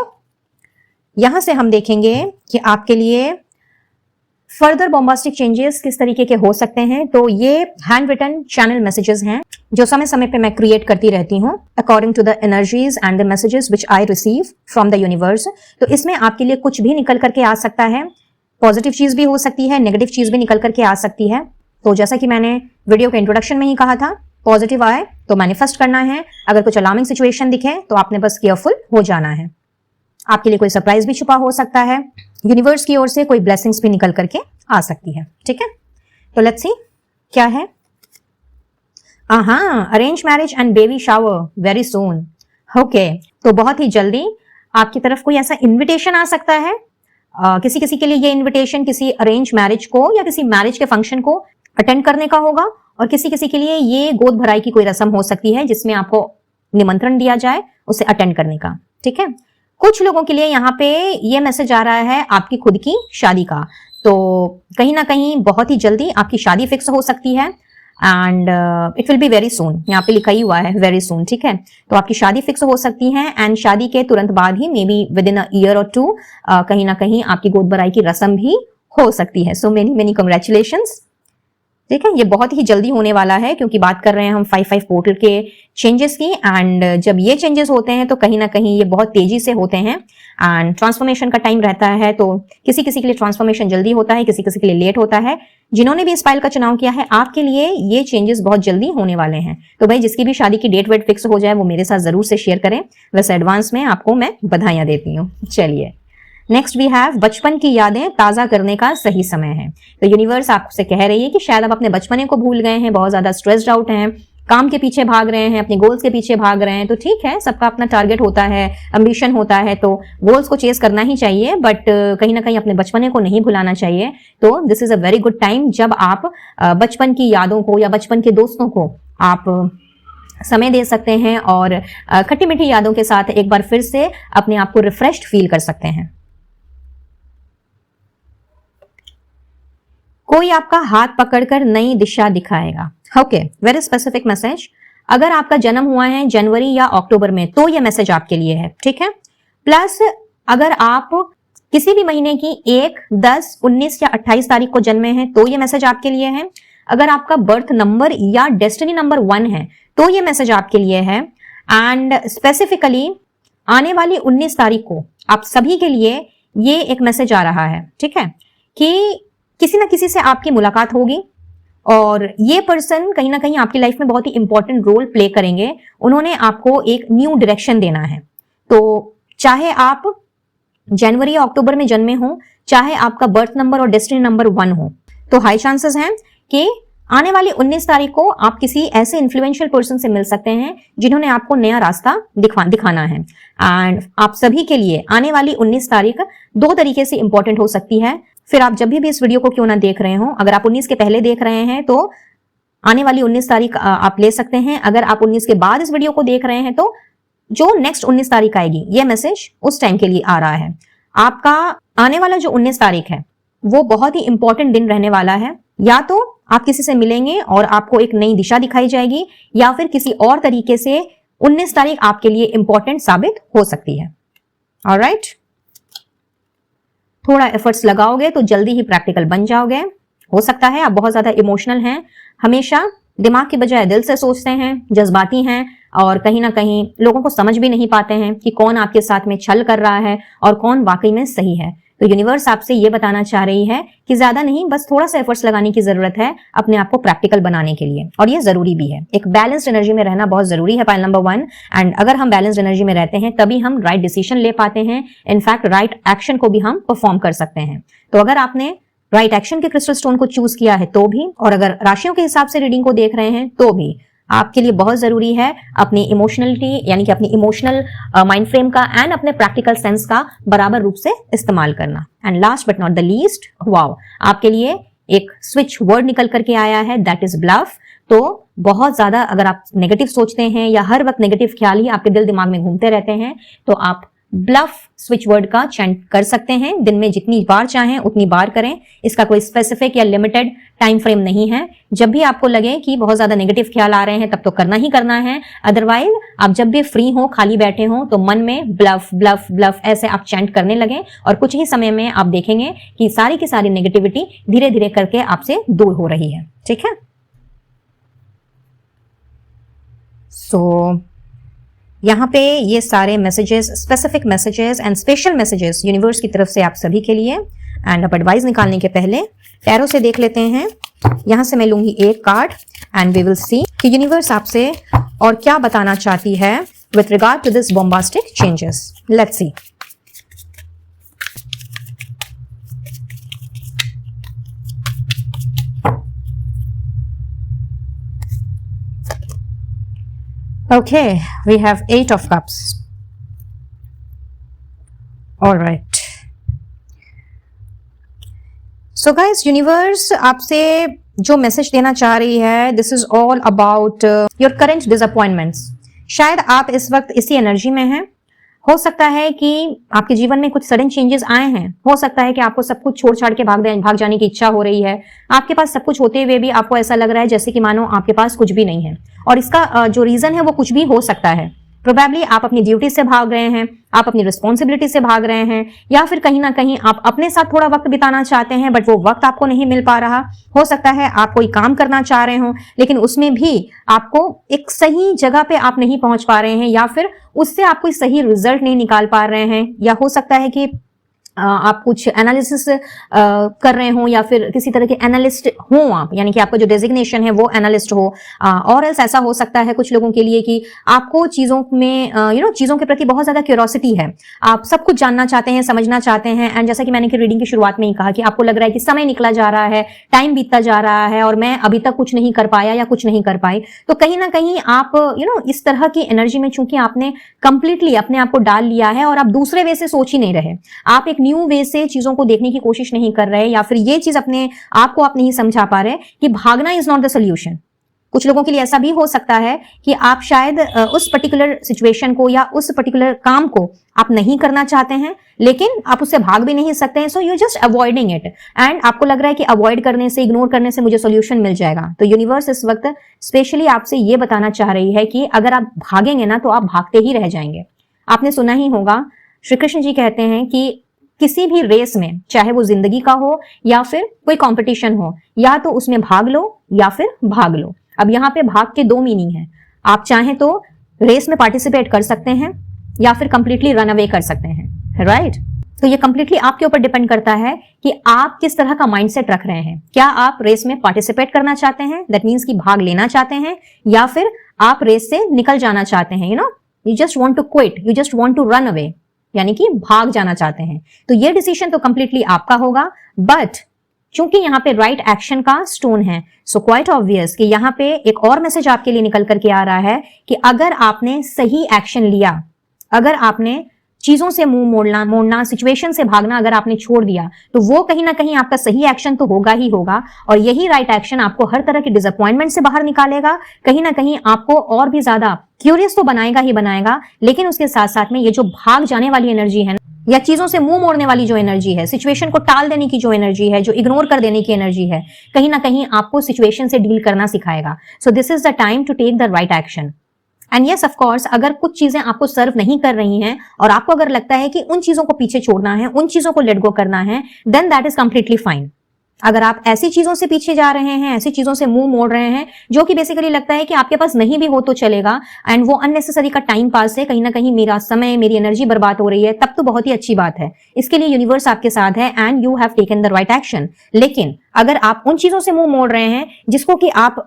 [SPEAKER 1] यहां से हम देखेंगे कि आपके लिए फर्दर बॉम्बास्टिक चेंजेस किस तरीके के हो सकते हैं, तो ये हैंड रिटन चैनल मैसेजेस हैं जो समय समय पे मैं क्रिएट करती रहती हूँ according to the energies and the messages which I receive from the universe. तो इसमें आपके लिए कुछ भी निकल करके आ सकता है, पॉजिटिव चीज भी हो सकती है, नेगेटिव चीज भी निकल करके आ सकती है। तो जैसा कि मैंने वीडियो के इंट्रोडक्शन में ही कहा था, पॉजिटिव आए तो मैनिफेस्ट करना है, अगर कुछ अलार्मिंग सिचुएशन दिखे तो आपने बस केयरफुल हो जाना है। आपके लिए कोई सरप्राइज भी छुपा हो सकता है, यूनिवर्स की ओर से कोई ब्लेसिंग्स भी निकल करके आ सकती है। ठीक है, तो लेट्स सी क्या है। Arrange marriage and baby shower very soon. Okay, तो बहुत ही जल्दी आपकी तरफ कोई ऐसा इन्विटेशन आ सकता है। किसी किसी के लिए ये इन्विटेशन किसी अरेंज मैरिज को या किसी मैरिज के फंक्शन को अटेंड करने का होगा, और किसी किसी के लिए ये गोद भराई की कोई रस्म हो सकती है जिसमें आपको निमंत्रण दिया जाए उसे अटेंड करने का। ठीक है, कुछ लोगों के लिए यहाँ पे ये मैसेज आ रहा है आपकी खुद की शादी का, तो कहीं ना कहीं बहुत ही जल्दी आपकी शादी फिक्स हो सकती है and it will be very soon. यहाँ पे लिखा ही हुआ है वेरी सून। ठीक है, तो आपकी शादी फिक्स हो सकती है एंड शादी के तुरंत बाद ही may be within a year और 2 कहीं ना कहीं आपकी गोद भराई की रस्म भी हो सकती है। So many many congratulations. ठीक है, ये बहुत ही जल्दी होने वाला है क्योंकि बात कर रहे हैं हम 5-5 पोर्टल के चेंजेस की, एंड जब ये चेंजेस होते हैं तो कहीं ना कहीं ये बहुत तेजी से होते हैं एंड ट्रांसफॉर्मेशन का टाइम रहता है। तो किसी किसी के लिए ट्रांसफॉर्मेशन जल्दी होता है, किसी किसी के लिए लेट होता है। जिन्होंने भी इस फाइल का चुनाव किया है, आपके लिए ये चेंजेस बहुत जल्दी होने वाले हैं। तो भाई जिसकी भी शादी की डेट वेट फिक्स हो जाए वो मेरे साथ जरूर से शेयर करें, वैसे एडवांस में आपको मैं बधाइयां देती हूँ। चलिए नेक्स्ट वी हैव बचपन की यादें ताजा करने का सही समय है। तो यूनिवर्स आपसे कह रही है कि शायद आप अपने बचपने को भूल गए हैं, बहुत ज्यादा स्ट्रेस्ड आउट हैं, काम के पीछे भाग रहे हैं, अपने गोल्स के पीछे भाग रहे हैं। तो ठीक है, सबका अपना टारगेट होता है, एम्बिशन होता है, तो गोल्स को चेस करना ही चाहिए, बट कहीं ना कहीं अपने बचपने को नहीं भुलाना चाहिए। तो this is a very good time जब आप बचपन की यादों को या बचपन के दोस्तों को आप समय दे सकते हैं और खट्टी मीठी यादों के साथ एक बार फिर से अपने आप को रिफ्रेश्ड फील कर सकते हैं। कोई आपका हाथ पकड़कर नई दिशा दिखाएगा। Okay, very specific message. अगर आपका जन्म हुआ है जनवरी या अक्टूबर में तो यह मैसेज आपके लिए है। ठीक है, प्लस अगर आप किसी भी महीने की 1, 10, 19 या 28 तारीख को जन्मे हैं तो यह मैसेज आपके लिए है। अगर आपका बर्थ नंबर या डेस्टिनी नंबर 1 है तो यह मैसेज आपके लिए है। एंड स्पेसिफिकली आने वाली 19 तारीख को आप सभी के लिए ये एक मैसेज आ रहा है। ठीक है, कि किसी ना किसी से आपकी मुलाकात होगी और ये पर्सन कहीं ना कहीं आपकी लाइफ में बहुत ही इंपॉर्टेंट रोल प्ले करेंगे। उन्होंने आपको एक न्यू डायरेक्शन देना है। तो चाहे आप जनवरी या अक्टूबर में जन्मे हो, चाहे आपका बर्थ नंबर और डेस्टिनी नंबर 1 हो, तो हाई चांसेस हैं कि आने वाली 19 तारीख को आप किसी ऐसे इन्फ्लुएंशियल पर्सन से मिल सकते हैं जिन्होंने आपको नया रास्ता दिखाना है। एंड आप सभी के लिए आने वाली 19 तारीख 2 तरीके से इंपॉर्टेंट हो सकती है। फिर आप जब भी इस वीडियो को क्यों ना देख रहे हो, अगर आप 19 के पहले देख रहे हैं तो आने वाली 19 तारीख आप ले सकते हैं। अगर आप 19 के बाद इस वीडियो को देख रहे हैं तो जो नेक्स्ट 19 तारीख आएगी ये मैसेज उस टाइम के लिए आ रहा है। आपका आने वाला जो 19 तारीख है वो बहुत ही इंपॉर्टेंट दिन रहने वाला है। या तो आप किसी से मिलेंगे और आपको एक नई दिशा दिखाई जाएगी, या फिर किसी और तरीके से 19 तारीख आपके लिए इंपॉर्टेंट साबित हो सकती है। ऑलराइट, थोड़ा एफर्ट्स लगाओगे तो जल्दी ही प्रैक्टिकल बन जाओगे। हो सकता है आप बहुत ज्यादा इमोशनल हैं, हमेशा दिमाग की बजाय दिल से सोचते हैं, जज्बाती हैं और कहीं ना कहीं लोगों को समझ भी नहीं पाते हैं कि कौन आपके साथ में छल कर रहा है और कौन वाकई में सही है। तो यूनिवर्स आपसे ये बताना चाह रही है कि ज्यादा नहीं, बस थोड़ा सा एफर्ट्स लगाने की जरूरत है अपने आप को प्रैक्टिकल बनाने के लिए, और ये जरूरी भी है। एक बैलेंस्ड एनर्जी में रहना बहुत जरूरी है, पॉइंट नंबर 1। एंड अगर हम बैलेंस्ड एनर्जी में रहते हैं तभी हम राइट डिसीजन ले पाते हैं, इनफैक्ट राइट एक्शन को भी हम परफॉर्म कर सकते हैं। तो अगर आपने राइट एक्शन के क्रिस्टल स्टोन को चूज किया है तो भी, और अगर राशियों के हिसाब से रीडिंग को देख रहे हैं तो भी, आपके लिए बहुत जरूरी है अपनी इमोशनलिटी यानी कि अपनी इमोशनल माइंड फ्रेम का एंड अपने प्रैक्टिकल सेंस का बराबर रूप से इस्तेमाल करना। And last but not the least, wow, आपके लिए एक स्विच वर्ड निकल करके आया है, दैट इज ब्लफ। तो बहुत ज्यादा अगर आप नेगेटिव सोचते हैं या हर वक्त नेगेटिव ख्याल ही आपके दिल दिमाग में घूमते रहते हैं तो आप ब्लफ स्विच वर्ड का चैंट कर सकते हैं। दिन में जितनी बार चाहें उतनी बार करें, इसका कोई स्पेसिफिक या लिमिटेड टाइम फ्रेम नहीं है। जब भी आपको लगे कि बहुत ज्यादा नेगेटिव ख्याल आ रहे हैं तब तो करना ही करना है, अदरवाइज आप जब भी फ्री हो, खाली बैठे हो, तो मन में ब्लफ ब्लफ ब्लफ ऐसे आप चैंट करने लगे और कुछ ही समय में आप देखेंगे कि सारी की सारी नेगेटिविटी धीरे धीरे करके आपसे दूर हो रही है। ठीक है, यहाँ पे ये सारे messages, specific messages and special messages universe की तरफ से आप सभी के लिए। एंड अब एडवाइस निकालने के पहले टैरो से देख लेते हैं। यहां से मैं लूंगी एक card and we will see कि यूनिवर्स आपसे और क्या बताना चाहती है with regard to this bombastic changes. Let's see. Okay, we have 8 of Cups. All right. So guys, universe आपसे जो मैसेज देना चाह रही है, this is all about your current disappointments. शायद आप इस वक्त इसी एनर्जी में हैं। हो सकता है कि आपके जीवन में कुछ सडन चेंजेस आए हैं। हो सकता है कि आपको सब कुछ छोड़ छाड़ के भाग जाने की इच्छा हो रही है। आपके पास सब कुछ होते हुए भी आपको ऐसा लग रहा है जैसे कि मानो आपके पास कुछ भी नहीं है। और इसका जो रीजन है वो कुछ भी हो सकता है। प्रोबेबली आप अपनी ड्यूटी से भाग रहे हैं, आप अपनी रिस्पॉन्सिबिलिटी से भाग रहे हैं, या फिर कहीं ना कहीं आप अपने साथ थोड़ा वक्त बिताना चाहते हैं बट वो वक्त आपको नहीं मिल पा रहा। हो सकता है आप कोई काम करना चाह रहे हो लेकिन उसमें भी आपको एक सही जगह पे आप नहीं पहुंच पा रहे हैं, या फिर उससे आप कोई सही रिजल्ट नहीं निकाल पा रहे हैं, या हो सकता है कि आप कुछ एनालिसिस कर रहे हो या फिर किसी तरह के एनालिस्ट हो आप, यानी कि आपका जो डेजिग्नेशन है वो एनालिस्ट हो। और एल्स ऐसा हो सकता है कुछ लोगों के लिए कि आपको चीजों में चीजों के प्रति बहुत ज्यादा क्यूरियोसिटी है। आप सब कुछ जानना चाहते हैं, समझना चाहते हैं। एंड जैसा कि मैंने कि रीडिंग की शुरुआत में ही कहा कि आपको लग रहा है कि समय निकला जा रहा है, टाइम बीतता जा रहा है और मैं अभी तक कुछ नहीं कर पाया या कुछ नहीं कर पाई। तो कहीं ना कहीं आप इस तरह की एनर्जी में चूंकि आपने कंप्लीटली अपने आप को डाल लिया है और आप दूसरे वे से सोच ही नहीं रहे, आप एक न्यू वे से चीजों को देखने की कोशिश नहीं कर रहे, या फिर ये चीज अपने आप को आप नहीं समझा पा रहे कि भागना इज नॉट द सोल्यूशन। कुछ लोगों के लिए ऐसा भी हो सकता है कि आप शायद उस पर्टिकुलर सिचुएशन को या उस पर्टिकुलर काम को आप नहीं करना चाहते हैं लेकिन आप उससे भाग भी नहीं सकते हैं, so you just avoiding it. And आपको लग रहा है कि अवॉइड करने से, इग्नोर करने से मुझे सोल्यूशन मिल जाएगा। तो यूनिवर्स इस वक्त स्पेशली आपसे ये बताना चाह रही है कि अगर आप भागेंगे ना तो आप भागते ही रह जाएंगे। आपने सुना ही होगा, श्री कृष्ण जी कहते हैं कि किसी भी रेस में, चाहे वो जिंदगी का हो या फिर कोई कंपटीशन हो, या तो उसमें भाग लो या फिर भाग लो। अब यहाँ पे भाग के 2 मीनिंग है। आप चाहें तो रेस में पार्टिसिपेट कर सकते हैं या फिर कंप्लीटली रन अवे कर सकते हैं, राइट? तो ये कंप्लीटली आपके ऊपर डिपेंड करता है कि आप किस तरह का माइंडसेट रख रहे हैं। क्या आप रेस में पार्टिसिपेट करना चाहते हैं, दैट मीन्स कि भाग लेना चाहते हैं, या फिर आप रेस से निकल जाना चाहते हैं, you just want to quit, you just want to run away, यानी कि भाग जाना चाहते हैं। तो ये डिसीजन तो कंप्लीटली आपका होगा। बट चूंकि यहाँ पे राइट एक्शन का स्टोन है, सो क्वाइट ऑब्वियस कि यहाँ पे एक और मैसेज आपके लिए निकल करके आ रहा है कि अगर आपने सही एक्शन लिया, अगर आपने चीजों से मुंह मोड़ना, सिचुएशन से भागना अगर आपने छोड़ दिया, तो वो कहीं ना कहीं आपका सही एक्शन तो होगा ही होगा। और यही राइट एक्शन आपको हर तरह की डिसअपॉइंटमेंट से बाहर निकालेगा, कहीं ना कहीं आपको और भी ज्यादा क्यूरियस तो बनाएगा ही बनाएगा। लेकिन उसके साथ साथ में ये जो भाग जाने वाली एनर्जी है या चीजों से मुंह मोड़ने वाली जो एनर्जी है, सिचुएशन को टाल देने की जो एनर्जी है, जो इग्नोर कर देने की एनर्जी है, कहीं ना कहीं आपको सिचुएशन से डील करना सिखाएगा। So this is the time to take the right action. And yes of course, अगर कुछ चीजें आपको सर्व नहीं कर रही हैं और आपको अगर लगता है कि उन चीजों को पीछे छोड़ना है, उन चीजों को लेट गो करना है, then that is completely fine. अगर आप ऐसी चीजों से पीछे जा रहे हैं, ऐसी चीजों से मुंह मोड़ रहे हैं जो कि बेसिकली लगता है कि आपके पास नहीं भी हो तो चलेगा, एंड वो अननेसेसरी का टाइम पास है, कहीं ना कहीं मेरा समय, मेरी एनर्जी बर्बाद हो रही है, तब तो बहुत ही अच्छी बात है। इसके लिए यूनिवर्स आपके साथ है and you have taken the right action. लेकिन अगर आप उन चीजों से मुंह मोड़ रहे हैं जिसको कि आप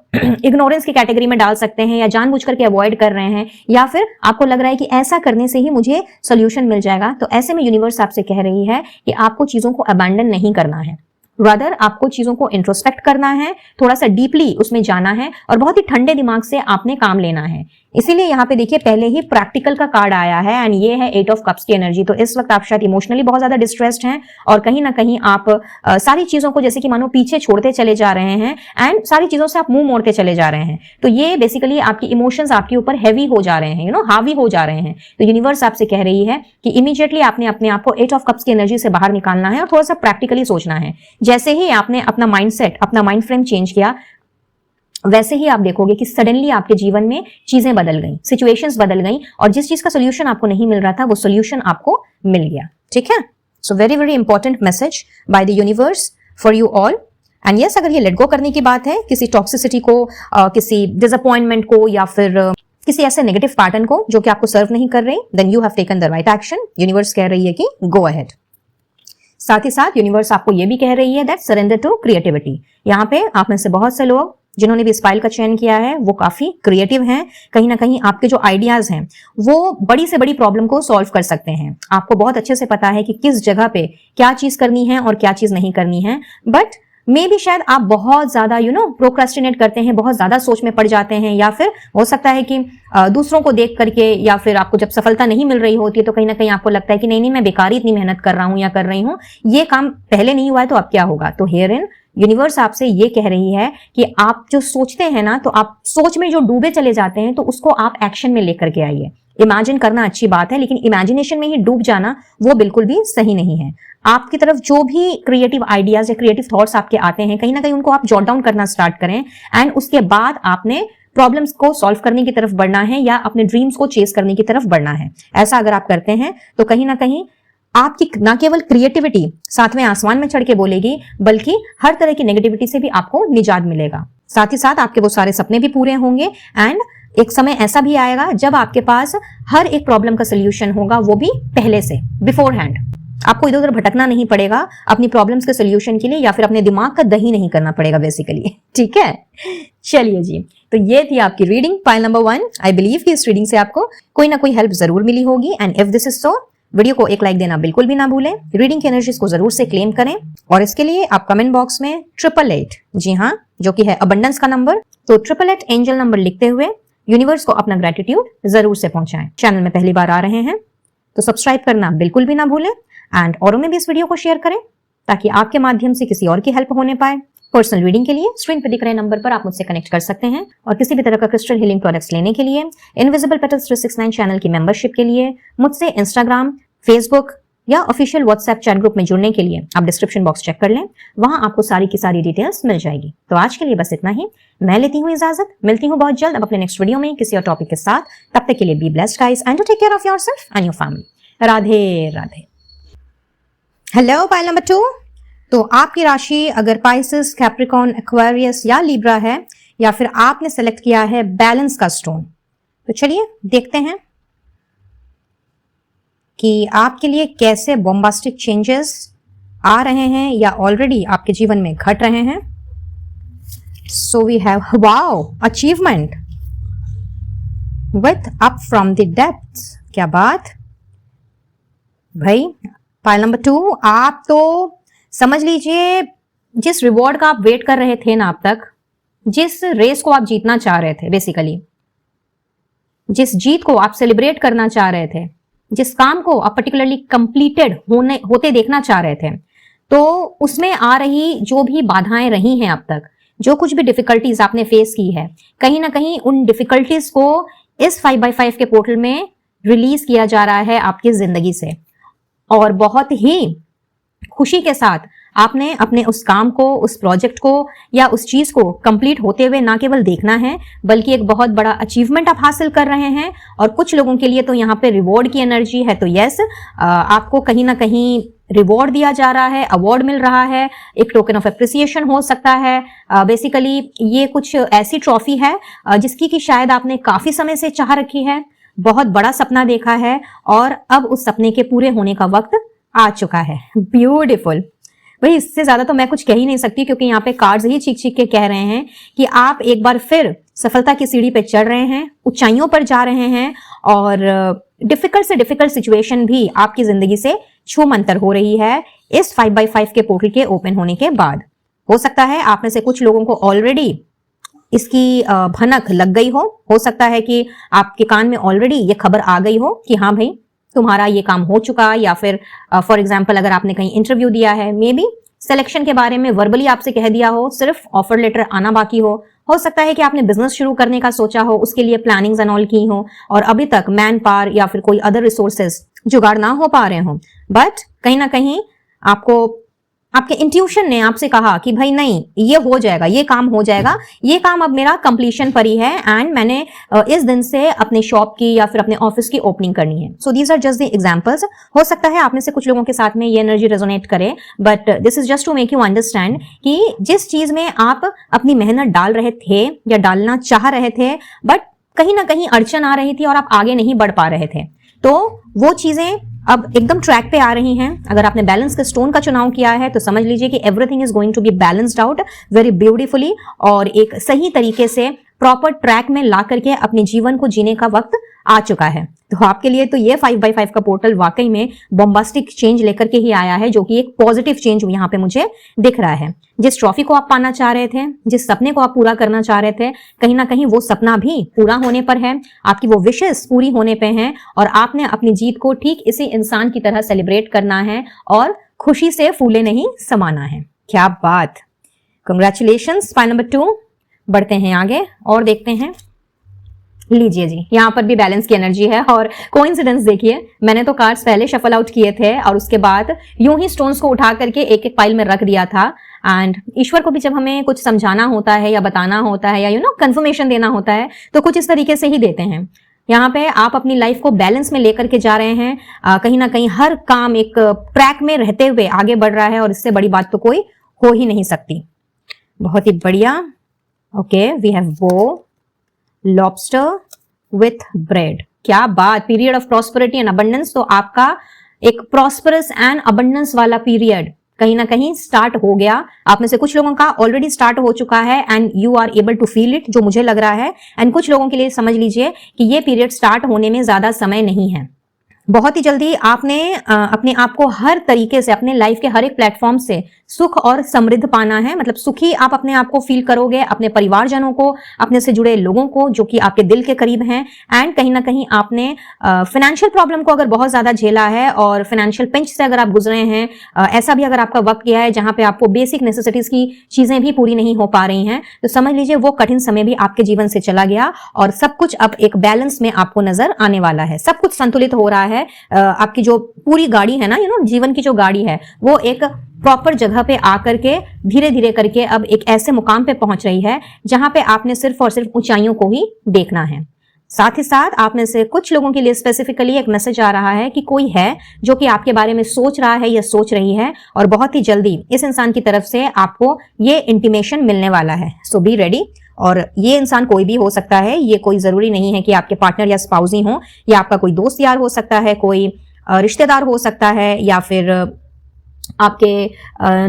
[SPEAKER 1] इग्नोरेंस की कैटेगरी में डाल सकते हैं या जानबूझ करके अवॉइड कर रहे हैं, या फिर आपको लग रहा है कि ऐसा करने से ही मुझे सोल्यूशन मिल जाएगा, तो ऐसे में यूनिवर्स आपसे कह रही है कि आपको चीजों को अबैंडन नहीं करना है, रादर आपको चीजों को इंट्रोस्पेक्ट करना है, थोड़ा सा डीपली उसमें जाना है और बहुत ही ठंडे दिमाग से आपने काम लेना है। इसीलिए यहाँ पे देखिए पहले ही प्रैक्टिकल का कार्ड आया है एंड ये है 8 ऑफ कप्स की एनर्जी। तो इस वक्त आप शायद इमोशनली बहुत ज्यादा डिस्ट्रेस्ड हैं और कहीं ना कहीं आप सारी चीजों को जैसे कि मानो पीछे छोड़ते चले जा रहे हैं एंड सारी चीजों से आप मुंह मोड़ते चले जा रहे हैं। तो ये बेसिकली आपकी इमोशंस आपके ऊपर हैवी हो जा रहे हैं, हावी हो जा रहे हैं। तो यूनिवर्स आपसे कह रही है कि इमीडिएटली आपने अपने आप को 8 ऑफ कप्स की एनर्जी से बाहर निकालना है और थोड़ा सा प्रैक्टिकली सोचना है। जैसे ही आपने अपना माइंडसेट, अपना माइंड फ्रेम चेंज किया, वैसे ही आप देखोगे कि सडनली आपके जीवन में चीजें बदल गई, सिचुएशंस बदल गई, और जिस चीज का सोल्यूशन आपको नहीं मिल रहा था वो सोल्यूशन आपको मिल गया। ठीक है, so very very important message by the universe for you all. And yes, अगर ये लेट गो करने की बात है, किसी टॉक्सिसिटी को, किसी डिसअपॉइंटमेंट को, या फिर किसी ऐसे नेगेटिव पैटर्न को जो कि आपको सर्व नहीं कर रही, then you have taken the right action. Universe कह रही है कि गो अहेड। साथ ही साथ यूनिवर्स आपको ये भी कह रही है दैट सरेंडर टू क्रिएटिविटी। यहाँ पे आप में से बहुत से लोग जिन्होंने भी स्पाइल का चयन किया है वो काफी क्रिएटिव हैं। कहीं ना कहीं आपके जो आइडियाज हैं वो बड़ी से बड़ी प्रॉब्लम को सॉल्व कर सकते हैं। आपको बहुत अच्छे से पता है कि किस जगह पे क्या चीज करनी है और क्या चीज नहीं करनी है। बट मे भी शायद आप बहुत ज्यादा प्रोक्रेस्टिनेट करते हैं, बहुत ज्यादा सोच में पड़ जाते हैं, या फिर हो सकता है कि दूसरों को देख करके, या फिर आपको जब सफलता नहीं मिल रही होती है तो कहीं ना कहीं आपको लगता है कि नहीं मैं बेकार ही इतनी मेहनत कर रहा हूं या कर रही हूं, ये काम पहले नहीं हुआ है तो अब क्या होगा। तो हियर इन यूनिवर्स आपसे ये कह रही है कि आप जो सोचते हैं ना, तो आप सोच में जो डूबे चले जाते हैं तो उसको आप एक्शन में लेकर के आइए। इमेजिन करना अच्छी बात है, लेकिन इमेजिनेशन में ही डूब जाना वो बिल्कुल भी सही नहीं है। आपकी तरफ जो भी क्रिएटिव आइडियाज या क्रिएटिव थॉट्स आपके आते हैं, कहीं ना कहीं उनको आप जॉट डाउन करना स्टार्ट करें, एंड उसके बाद आपने प्रॉब्लम्स को सॉल्व करने की तरफ बढ़ना है या अपने ड्रीम्स को चेस करने की तरफ बढ़ना है। ऐसा अगर आप करते हैं तो कहीं ना कहीं आपकी न केवल क्रिएटिविटी सातवें आसमान में चढ़ के बोलेगी, बल्कि हर तरह की नेगेटिविटी से भी आपको निजात मिलेगा। साथ ही साथ आपके वो सारे सपने भी पूरे होंगे, एंड एक समय ऐसा भी आएगा जब आपके पास हर एक प्रॉब्लम का सोल्यूशन होगा, वो भी पहले से, बिफोर हैंड। आपको इधर उधर भटकना नहीं पड़ेगा अपनी प्रॉब्लम्स के सोल्यूशन के लिए, या फिर अपने दिमाग का दही नहीं करना पड़ेगा बेसिकली। ठीक है, चलिए जी, तो ये थी आपकी reading pile number 1। I believe कि इस रीडिंग से आपको कोई ना कोई हेल्प जरूर मिली होगी, and if this is so, video को एक लाइक देना बिल्कुल भी ना भूलें। रीडिंग की एनर्जीज को जरूर से क्लेम करें, और इसके लिए आप कमेंट बॉक्स में 888, जी हाँ, जो कि है अबंडेंस का नंबर, तो 888 एंजल नंबर लिखते हुए यूनिवर्स को अपना ग्रेटिट्यूड जरूर से पहुंचाएं। चैनल में पहली बार आ रहे हैं तो सब्सक्राइब करना बिल्कुल भी ना भूलें, एंड औरों में भी इस वीडियो को शेयर करें ताकि आपके माध्यम से किसी और की हेल्प होने पाए। पर्सनल रीडिंग के लिए स्क्रीन पर दिख रहे नंबर पर आप मुझसे कनेक्ट कर सकते हैं, और किसी भी तरह का क्रिस्टल हीलिंग प्रोडक्ट्स लेने के लिए, इनविजिबल पेटल्स 369 चैनल की मेंबरशिप के लिए, मुझसे इंस्टाग्राम, फेसबुक या ऑफिशियल व्हाट्सएप चैट ग्रुप में जुड़ने के लिए आप डिस्क्रिप्शन बॉक्स चेक कर लें, वहां आपको सारी की सारी डिटेल्स मिल जाएगी। तो आज के लिए बस इतना ही, मैं लेती हूँ इजाजत, मिलती हूँ बहुत जल्द अब अपने नेक्स्ट वीडियो में किसी और टॉपिक के साथ। तब तक के लिए be blessed guys, and to take care of yourself and your family. Radhe Radhe. Hello pile number 2। तो आपकी राशि अगर पाइसेस, कैप्रिकॉर्न, एक्वेरियस या लिब्रा है, या फिर आपने सेलेक्ट किया है बैलेंस का स्टोन, तो चलिए देखते हैं कि आपके लिए कैसे बॉम्बास्टिक चेंजेस आ रहे हैं या ऑलरेडी आपके जीवन में घट रहे हैं। So we have wow achievement with up from the depths. क्या बात भाई। पाइल नंबर 2, आप तो समझ लीजिए जिस रिवॉर्ड का आप वेट कर रहे थे ना अब तक, जिस रेस को आप जीतना चाह रहे थे, बेसिकली जिस जीत को आप सेलिब्रेट करना चाह रहे थे, जिस काम को आप पर्टिकुलरली कंप्लीटेड होते देखना चाह रहे थे, तो उसमें आ रही जो भी बाधाएं रही हैं अब तक, जो कुछ भी डिफिकल्टीज आपने फेस की है, कहीं ना कहीं उन डिफिकल्टीज को इस 5x5 के पोर्टल में रिलीज किया जा रहा है आपकी जिंदगी से, और बहुत ही खुशी के साथ आपने अपने उस काम को, उस प्रोजेक्ट को या उस चीज को कंप्लीट होते हुए ना केवल देखना है, बल्कि एक बहुत बड़ा अचीवमेंट आप हासिल कर रहे हैं। और कुछ लोगों के लिए तो यहाँ पे रिवॉर्ड की एनर्जी है, तो यस, आपको कहीं ना कहीं रिवॉर्ड दिया जा रहा है, अवार्ड मिल रहा है, एक टोकन ऑफ एप्रिसिएशन हो सकता है। बेसिकली ये कुछ ऐसी ट्रॉफी है जिसकी कि शायद आपने काफी समय से चाह रखी है, बहुत बड़ा सपना देखा है, और अब उस सपने के पूरे होने का वक्त आ चुका है। ब्यूटीफुल भाई, इससे ज्यादा तो मैं कुछ कह ही नहीं सकती, क्योंकि यहाँ पे कार्ड्स ही चीख चीख के कह रहे हैं कि आप एक बार फिर सफलता की सीढ़ी पे चढ़ रहे हैं, ऊंचाइयों पर जा रहे हैं, और डिफिकल्ट से डिफिकल्ट सिचुएशन भी आपकी जिंदगी से छूमंतर हो रही है इस 5x5 के पोर्टल के ओपन होने के बाद। हो सकता है आप में से कुछ लोगों को ऑलरेडी इसकी भनक लग गई हो सकता है कि आपके कान में ऑलरेडी ये खबर आ गई हो कि हाँ भाई तुम्हारा ये काम हो चुका, या फिर फॉर एग्जाम्पल अगर आपने कहीं इंटरव्यू दिया है, मे बी सिलेक्शन के बारे में वर्बली आपसे कह दिया हो, सिर्फ ऑफर लेटर आना बाकी हो सकता है कि आपने बिजनेस शुरू करने का सोचा हो, उसके लिए प्लानिंग्स एंड ऑल की हो, और अभी तक मैन पावर या फिर कोई अदर रिसोर्सेज जुगाड़ ना हो पा रहे हो, बट कहीं ना कहीं आपको आपके इंट्यूशन ने आपसे कहा कि भाई नहीं, ये हो जाएगा, ये काम हो जाएगा, ये काम अब मेरा कंप्लीशन पर ही है एंड मैंने इस दिन से अपने शॉप की या फिर अपने ऑफिस की ओपनिंग करनी है। So these are just the examples. हो सकता है आप में से कुछ लोगों के साथ में ये एनर्जी रेजोनेट करे, but this is just to make you understand कि जिस चीज में आप अपनी मेहनत डाल रहे थे या डालना चाह रहे थे, बट कहीं ना कहीं अड़चन आ रही थी और आप आगे नहीं बढ़ पा रहे थे, तो वो चीजें अब एकदम ट्रैक पे आ रही हैं। अगर आपने बैलेंस के स्टोन का चुनाव किया है तो समझ लीजिए कि everything is going to be balanced out very beautifully, और एक सही तरीके से प्रॉपर ट्रैक में ला करके अपने जीवन को जीने का वक्त आ चुका है। तो आपके लिए तो ये 5x5 का पोर्टल वाकई में बॉम्बास्टिक चेंज लेकर के ही आया है, जो कि एक पॉजिटिव चेंज यहाँ पे मुझे दिख रहा है। जिस ट्रॉफी को आप पाना चाह रहे थे, जिस सपने को आप पूरा करना चाह रहे थे, कहीं ना कहीं वो सपना भी पूरा होने पर है, आपकी वो विशेष पूरी होने पे हैं, और आपने अपनी जीत को ठीक इसी इंसान की तरह सेलिब्रेट करना है और खुशी से फूले नहीं समाना है। क्या बात, कंग्रेचुलेशंस। फाइल नंबर 2, बढ़ते हैं आगे और देखते हैं। लीजिए जी, यहाँ पर भी बैलेंस की एनर्जी है, और कोइंसिडेंस देखिए, मैंने तो कार्ड्स पहले शफल आउट किए थे और उसके बाद यूं ही स्टोन्स को उठा करके एक एक पाइल में रख दिया था। एंड ईश्वर को भी जब हमें कुछ समझाना होता है या बताना होता है या कंफर्मेशन देना होता है, तो कुछ इस तरीके से ही देते हैं। यहाँ पे आप अपनी लाइफ को बैलेंस में लेकर के जा रहे हैं, कहीं ना कहीं हर काम एक ट्रैक में रहते हुए आगे बढ़ रहा है, और इससे बड़ी बात तो कोई हो ही नहीं सकती। बहुत ही बढ़िया। ओके, वी हैव वो लॉबस्टर विथ ब्रेड। क्या बात, period of prosperity and abundance. तो आपका एक प्रॉस्परस एंड अबंडेंस वाला पीरियड कहीं ना कहीं स्टार्ट हो गया। आप में से कुछ लोगों का ऑलरेडी स्टार्ट हो चुका है and you are able to feel it, जो मुझे लग रहा है। एंड कुछ लोगों के लिए समझ लीजिए कि ये पीरियड स्टार्ट होने में ज्यादा समय नहीं है। बहुत ही जल्दी आपने अपने आप को हर तरीके से अपने लाइफ के हर एक प्लेटफॉर्म से सुख और समृद्ध पाना है। मतलब सुखी आप अपने आप को फील करोगे, अपने परिवारजनों को, अपने से जुड़े लोगों को जो कि आपके दिल के करीब हैं। एंड कहीं ना कहीं आपने फाइनेंशियल प्रॉब्लम को अगर बहुत ज्यादा झेला है और फाइनेंशियल पिंच से अगर आप गुजरे हैं, ऐसा भी अगर आपका वक्त गया है जहां पे आपको बेसिक नेसेसिटीज की चीजें भी पूरी नहीं हो पा रही हैं, तो समझ लीजिए वो कठिन समय भी आपके जीवन से चला गया और सब कुछ अब एक बैलेंस में आपको नजर आने वाला है। सब कुछ संतुलित हो रहा है। आपकी जो पूरी गाड़ी है ना, जीवन की जो गाड़ी है, वो एक प्रॉपर जगह पे आकर के धीरे धीरे करके अब एक ऐसे मुकाम पे पहुंच रही है जहां पे आपने सिर्फ और सिर्फ ऊंचाइयों को ही देखना है। साथ ही साथ आप में से कुछ लोगों के लिए स्पेसिफिकली एक मैसेज आ रहा है कि कोई है जो कि आपके बारे में सोच रहा है या सोच रही है, और बहुत ही जल्दी इस इंसान की तरफ से आपको ये इंटीमेशन मिलने वाला है। सो बी रेडी। और ये इंसान कोई भी हो सकता है, ये कोई जरूरी नहीं है कि आपके पार्टनर या स्पाउस ही हो, या आपका कोई दोस्त यार हो सकता है, कोई रिश्तेदार हो सकता है, या फिर आपके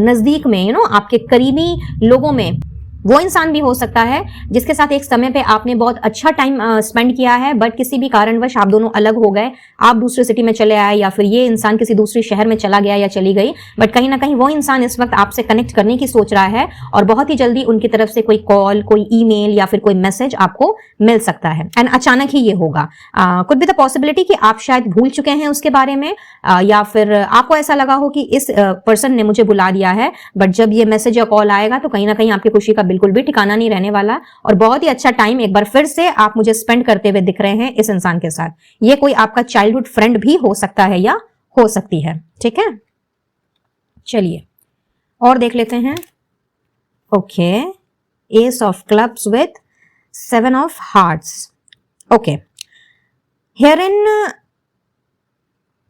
[SPEAKER 1] नजदीक में आपके करीबी लोगों में वो इंसान भी हो सकता है जिसके साथ एक समय पे आपने बहुत अच्छा टाइम स्पेंड किया है, बट किसी भी कारणवश आप दोनों अलग हो गए, आप दूसरे सिटी में चले आए, या फिर ये इंसान किसी दूसरे शहर में चला गया या चली गई, बट कहीं ना कहीं वो इंसान इस वक्त आपसे कनेक्ट करने की सोच रहा है, और बहुत ही जल्दी उनकी तरफ से कोई कॉल, कोई ईमेल या फिर कोई मैसेज आपको मिल सकता है। एंड अचानक ही ये होगा। कुड बी द पॉसिबिलिटी कि आप शायद भूल चुके हैं उसके बारे में, या फिर आपको ऐसा लगा हो कि इस पर्सन ने मुझे बुला दिया है, बट जब ये मैसेज या कॉल आएगा तो कहीं ना कहीं आपकी खुशी का बिल्कुल भी ठिकाना नहीं रहने वाला, और बहुत ही अच्छा टाइम एक बार फिर से आप मुझे स्पेंड करते हुए दिख रहे हैं इस इंसान के साथ। ये कोई आपका चाइल्डहुड फ्रेंड भी हो सकता है या हो सकती है। ठीक है, चलिए और देख लेते हैं। Okay, S of clubs with 7 of hearts. Okay, here in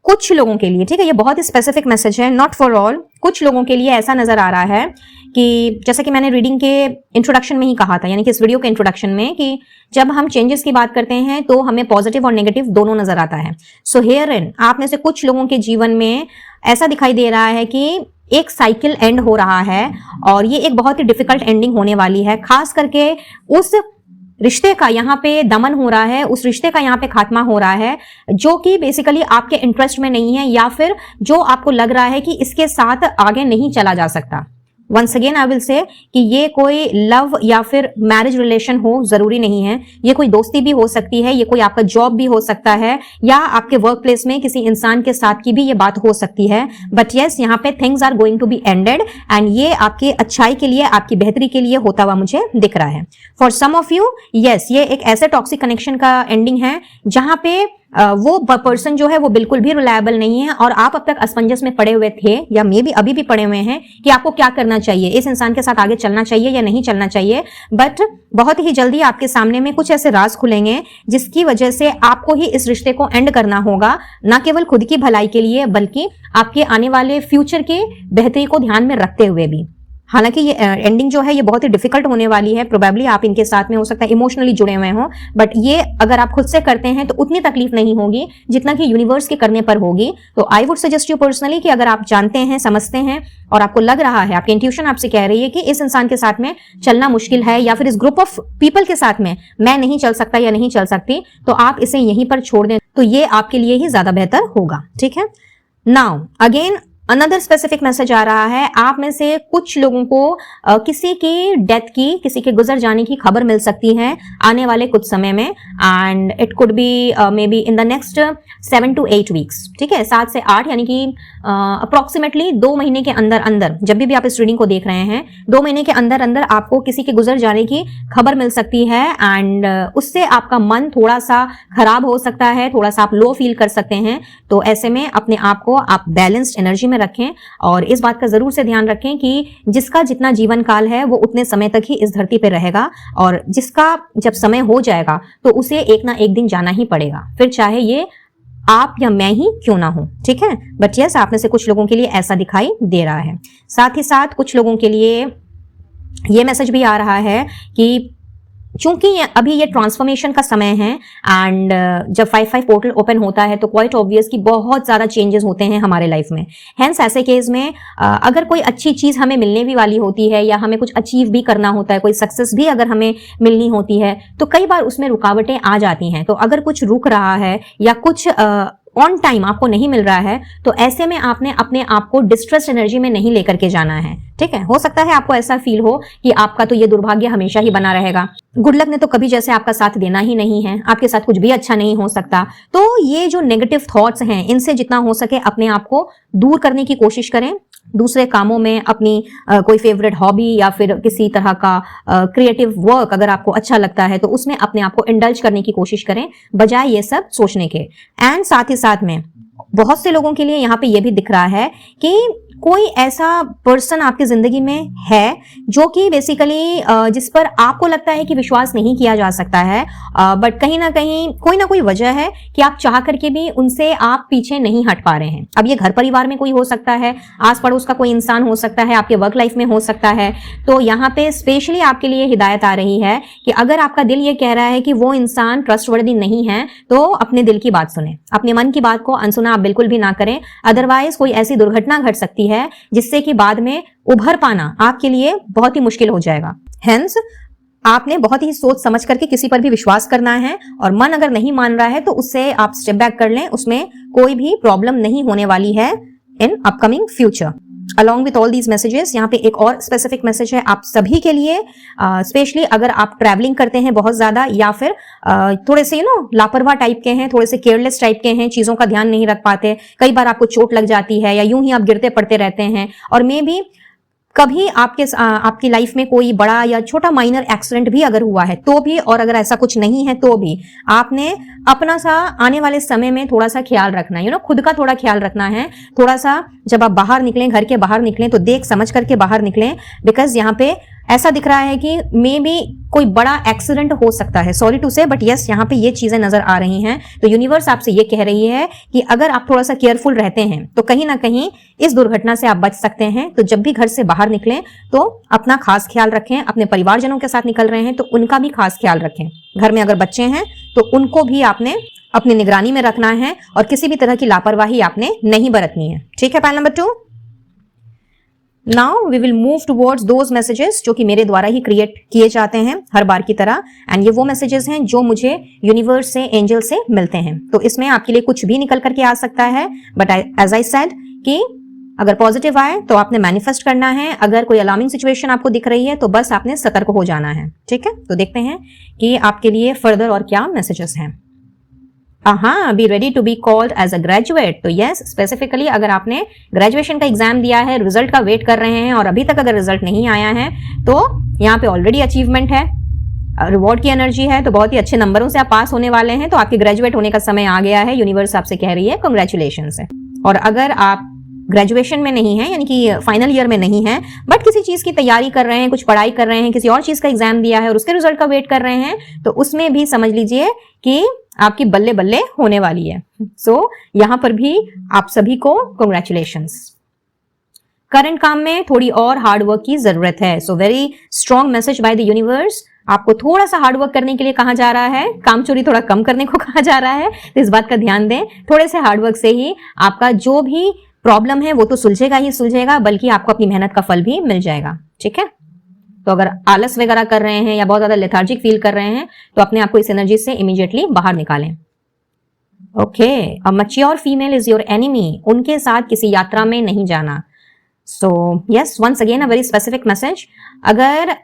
[SPEAKER 1] कुछ लोगों के लिए, ठीक है, ये बहुत ही स्पेसिफिक मैसेज है, नॉट फॉर ऑल। कुछ लोगों के लिए ऐसा नजर आ रहा है कि जैसा कि मैंने रीडिंग के इंट्रोडक्शन में ही कहा था, यानी कि इस वीडियो के इंट्रोडक्शन में, कि जब हम चेंजेस की बात करते हैं तो हमें पॉजिटिव और नेगेटिव दोनों नजर आता है। सो हियर इन आप में से कुछ लोगों के जीवन में ऐसा दिखाई दे रहा है कि एक साइकिल एंड हो रहा है, और ये एक बहुत ही डिफिकल्ट एंडिंग होने वाली है। खास करके उस रिश्ते का यहाँ पे दमन हो रहा है, उस रिश्ते का यहाँ पे खात्मा हो रहा है जो कि बेसिकली आपके इंटरेस्ट में नहीं है, या फिर जो आपको लग रहा है कि इसके साथ आगे नहीं चला जा सकता। Once again I will say कि ये कोई लव या फिर मैरिज रिलेशन हो, जरूरी नहीं है। ये कोई दोस्ती भी हो सकती है, ये कोई आपका जॉब भी हो सकता है, या आपके वर्क प्लेस में किसी इंसान के साथ की भी ये बात हो सकती है। बट यस, यहाँ पे things are going to be ended, and ये आपकी अच्छाई के लिए, आपकी बेहतरी के लिए होता हुआ मुझे दिख रहा है। For some of you, yes, ये एक ऐसे टॉक्सिक कनेक्शन का एंडिंग है जहां पे वो पर्सन जो है वो बिल्कुल भी रिलायबल नहीं है और आप अब तक असमंजस में पड़े हुए थे या मे बी अभी भी पड़े हुए हैं कि आपको क्या करना चाहिए, इस इंसान के साथ आगे चलना चाहिए या नहीं चलना चाहिए। बट बहुत ही जल्दी आपके सामने में कुछ ऐसे राज खुलेंगे जिसकी वजह से आपको ही इस रिश्ते को एंड करना होगा, ना केवल खुद की भलाई के लिए बल्कि आपके आने वाले फ्यूचर के बेहतरी को ध्यान में रखते हुए भी। हालांकि ये एंडिंग जो है ये बहुत ही डिफिकल्ट होने वाली है, प्रोबेबली आप इनके साथ में हो सकता है इमोशनली जुड़े हुए हो, बट ये अगर आप खुद से करते हैं तो उतनी तकलीफ नहीं होगी जितना कि यूनिवर्स के करने पर होगी। तो I would suggest you personally कि अगर आप जानते हैं, समझते हैं और आपको लग रहा है, आपकी इंट्यूशन आपसे कह रही है कि इस इंसान के साथ में चलना मुश्किल है या फिर इस ग्रुप ऑफ पीपल के साथ में मैं नहीं चल सकता या नहीं चल सकती, तो आप इसे यहीं पर छोड़ दें, तो ये आपके लिए ही ज्यादा बेहतर होगा। ठीक है, now again another specific message आ रहा है। आप में से कुछ लोगों को किसी की डेथ की, किसी के गुजर जाने की खबर मिल सकती है आने वाले कुछ समय में, and it could be may be in the next 7 to 8 weeks. ठीक है, 7 से 8 यानी कि अप्रोक्सीमेटली 2 महीने के अंदर अंदर, जब भी आप इस रीडिंग को देख रहे हैं, 2 महीने के अंदर अंदर आपको किसी के गुजर जाने की खबर मिल सकती है एंड उससे आपका मन थोड़ा सा खराब हो सकता है, थोड़ा सा आप लो फील कर सकते हैं। तो ऐसे में अपने आप को आप बैलेंस्ड एनर्जी में रखें और इस बात का जरूर से ध्यान रखें कि जिसका जितना जीवन काल है वो उतने समय तक ही इस धरती पे रहेगा और जिसका जब समय हो जाएगा तो उसे एक ना एक दिन जाना ही पड़ेगा, फिर चाहे ये आप या मैं ही क्यों ना हो। ठीक है, बट यस, आप में से कुछ लोगों के लिए ऐसा दिखाई दे रहा है। साथ ही साथ कुछ लोगों के लिए ये मैसेज भी आ रहा है कि चूंकि अभी ये ट्रांसफॉर्मेशन का समय है एंड जब 5/5 पोर्टल ओपन होता है तो क्वाइट ऑब्वियस कि बहुत ज्यादा चेंजेस होते हैं हमारे लाइफ में। हेंस ऐसे केस में अगर कोई अच्छी चीज हमें मिलने भी वाली होती है या हमें कुछ अचीव भी करना होता है, कोई सक्सेस भी अगर हमें मिलनी होती है, तो कई बार उसमें रुकावटें आ जाती हैं। तो अगर कुछ रुक रहा है या कुछ ऑन टाइम आपको नहीं मिल रहा है तो ऐसे में आपने अपने आप को डिस्ट्रेस एनर्जी में नहीं लेकर के जाना है। ठीक है, हो सकता है आपको ऐसा फील हो कि आपका तो ये दुर्भाग्य हमेशा ही बना रहेगा, गुड लक ने तो कभी जैसे आपका साथ देना ही नहीं है, आपके साथ कुछ भी अच्छा नहीं हो सकता। तो ये जो नेगेटिव थॉट्स हैं इनसे जितना हो सके अपने आप को दूर करने की कोशिश करें। दूसरे कामों में अपनी कोई फेवरेट हॉबी या फिर किसी तरह का क्रिएटिव वर्क अगर आपको अच्छा लगता है तो उसमें अपने आप को इंडल्ज करने की कोशिश करें बजाय ये सब सोचने के। एंड साथ ही साथ में बहुत से लोगों के लिए यहाँ पे ये भी दिख रहा है कि कोई ऐसा पर्सन आपकी जिंदगी में है जो कि बेसिकली जिस पर आपको लगता है कि विश्वास नहीं किया जा सकता है, बट कहीं ना कोई वजह है कि आप चाह करके भी उनसे आप पीछे नहीं हट पा रहे हैं। अब ये घर परिवार में कोई हो सकता है, आस पड़ोस का कोई इंसान हो सकता है, आपके वर्क लाइफ में हो सकता है। तो यहाँ पे स्पेशली आपके लिए हिदायत आ रही है कि अगर आपका दिल ये कह रहा है कि वो इंसान ट्रस्टवर्दी नहीं है तो अपने दिल की बात सुने, अपने मन की बात को अनसुना आप बिल्कुल भी ना करें। अदरवाइज कोई ऐसी दुर्घटना घट सकती है जिससे कि बाद में उभर पाना आपके लिए बहुत ही मुश्किल हो जाएगा। हेंस आपने बहुत ही सोच समझ करके किसी पर भी विश्वास करना है और मन अगर नहीं मान रहा है तो उससे आप स्टेप बैक कर लें, उसमें कोई भी प्रॉब्लम नहीं होने वाली है in upcoming future. Along with all these messages यहाँ पे एक और स्पेसिफिक मैसेज है आप सभी के लिए, स्पेशली अगर आप ट्रैवलिंग करते हैं बहुत ज्यादा या फिर थोड़े से लापरवाह टाइप के हैं, थोड़े से केयरलेस टाइप के हैं, चीजों का ध्यान नहीं रख पाते, कई बार आपको चोट लग जाती है या यूं ही आप गिरते पड़ते रहते हैं, और मे भी कभी आपकी लाइफ में कोई बड़ा या छोटा माइनर एक्सीडेंट भी अगर हुआ है तो भी, और अगर ऐसा कुछ नहीं है तो भी आपने अपना सा आने वाले समय में थोड़ा सा ख्याल रखना है, खुद का थोड़ा ख्याल रखना है। थोड़ा सा जब आप बाहर निकलें, घर के बाहर निकलें तो देख समझ करके बाहर निकलें, बिकॉज यहाँ पे ऐसा दिख रहा है कि मे बी कोई बड़ा एक्सीडेंट हो सकता है। सॉरी टू से बट यस, यहाँ पे ये चीजें नजर आ रही हैं। तो यूनिवर्स आपसे ये कह रही है कि अगर आप थोड़ा सा केयरफुल रहते हैं तो कहीं ना कहीं इस दुर्घटना से आप बच सकते हैं। तो जब भी घर से बाहर निकलें तो अपना खास ख्याल रखें, अपने परिवारजनों के साथ निकल रहे हैं तो उनका भी खास ख्याल रखें। घर में अगर बच्चे हैं तो उनको भी आपने अपनी निगरानी में रखना है और किसी भी तरह की लापरवाही आपने नहीं बरतनी है। ठीक है, point number 2। Now we will move towards those messages जो कि मेरे द्वारा ही क्रिएट किए जाते हैं हर बार की तरह, एंड ये वो मैसेजेस हैं जो मुझे यूनिवर्स से, एंजल से मिलते हैं। तो इसमें आपके लिए कुछ भी निकल करके आ सकता है, बट एज आई सेड कि अगर पॉजिटिव आए तो आपने मैनिफेस्ट करना है, अगर कोई अलार्मिंग सिचुएशन आपको दिख रही है तो बस आपने सतर्क हो जाना है। ठीक है, तो देखते हैं कि आपके लिए फर्दर और क्या मैसेजेस हैं। Be ready to be called as a graduate. तो यस, स्पेसिफिकली अगर आपने ग्रेजुएशन का एग्जाम दिया है, रिजल्ट का वेट कर रहे हैं और अभी तक अगर रिजल्ट नहीं आया है तो यहाँ पे ऑलरेडी अचीवमेंट है। रिवॉर्ड की एनर्जी है, तो बहुत ही अच्छे नंबरों से आप पास होने वाले हैं। तो आपके ग्रेजुएट होने का समय आ गया है, यूनिवर्स आपसे कह रही है कांग्रेचुलेशंस है। और अगर आप ग्रेजुएशन में नहीं है, यानी कि फाइनल ईयर में नहीं है, बट किसी चीज की तैयारी कर रहे हैं, कुछ पढ़ाई कर रहे हैं, किसी और चीज का एग्जाम दिया है और उसके रिजल्ट का वेट कर रहे हैं, तो उसमें भी समझ लीजिए कि आपकी बल्ले बल्ले होने वाली है। सो यहां पर भी आप सभी को कांग्रेचुलेशंस। करंट काम में थोड़ी और हार्ड वर्क की जरूरत है। So very strong message by the universe, आपको थोड़ा सा हार्ड वर्क करने के लिए कहा जा रहा है, काम चोरी थोड़ा कम करने को कहा जा रहा है। तो इस बात का ध्यान दें, थोड़े से हार्ड वर्क से ही आपका जो भी प्रॉब्लम है वो तो सुलझेगा ही सुलझेगा, बल्कि आपको अपनी मेहनत का फल भी मिल जाएगा। ठीक है, तो अगर आलस वगैरह कर रहे हैं या बहुत ज्यादा लेथार्जिक फील कर रहे हैं तो अपने आप को इस एनर्जी से इमीडिएटली बाहर निकालें। Okay, a mature female is your enemy, उनके साथ किसी यात्रा में नहीं जाना। So yes, once again a very specific message. अगर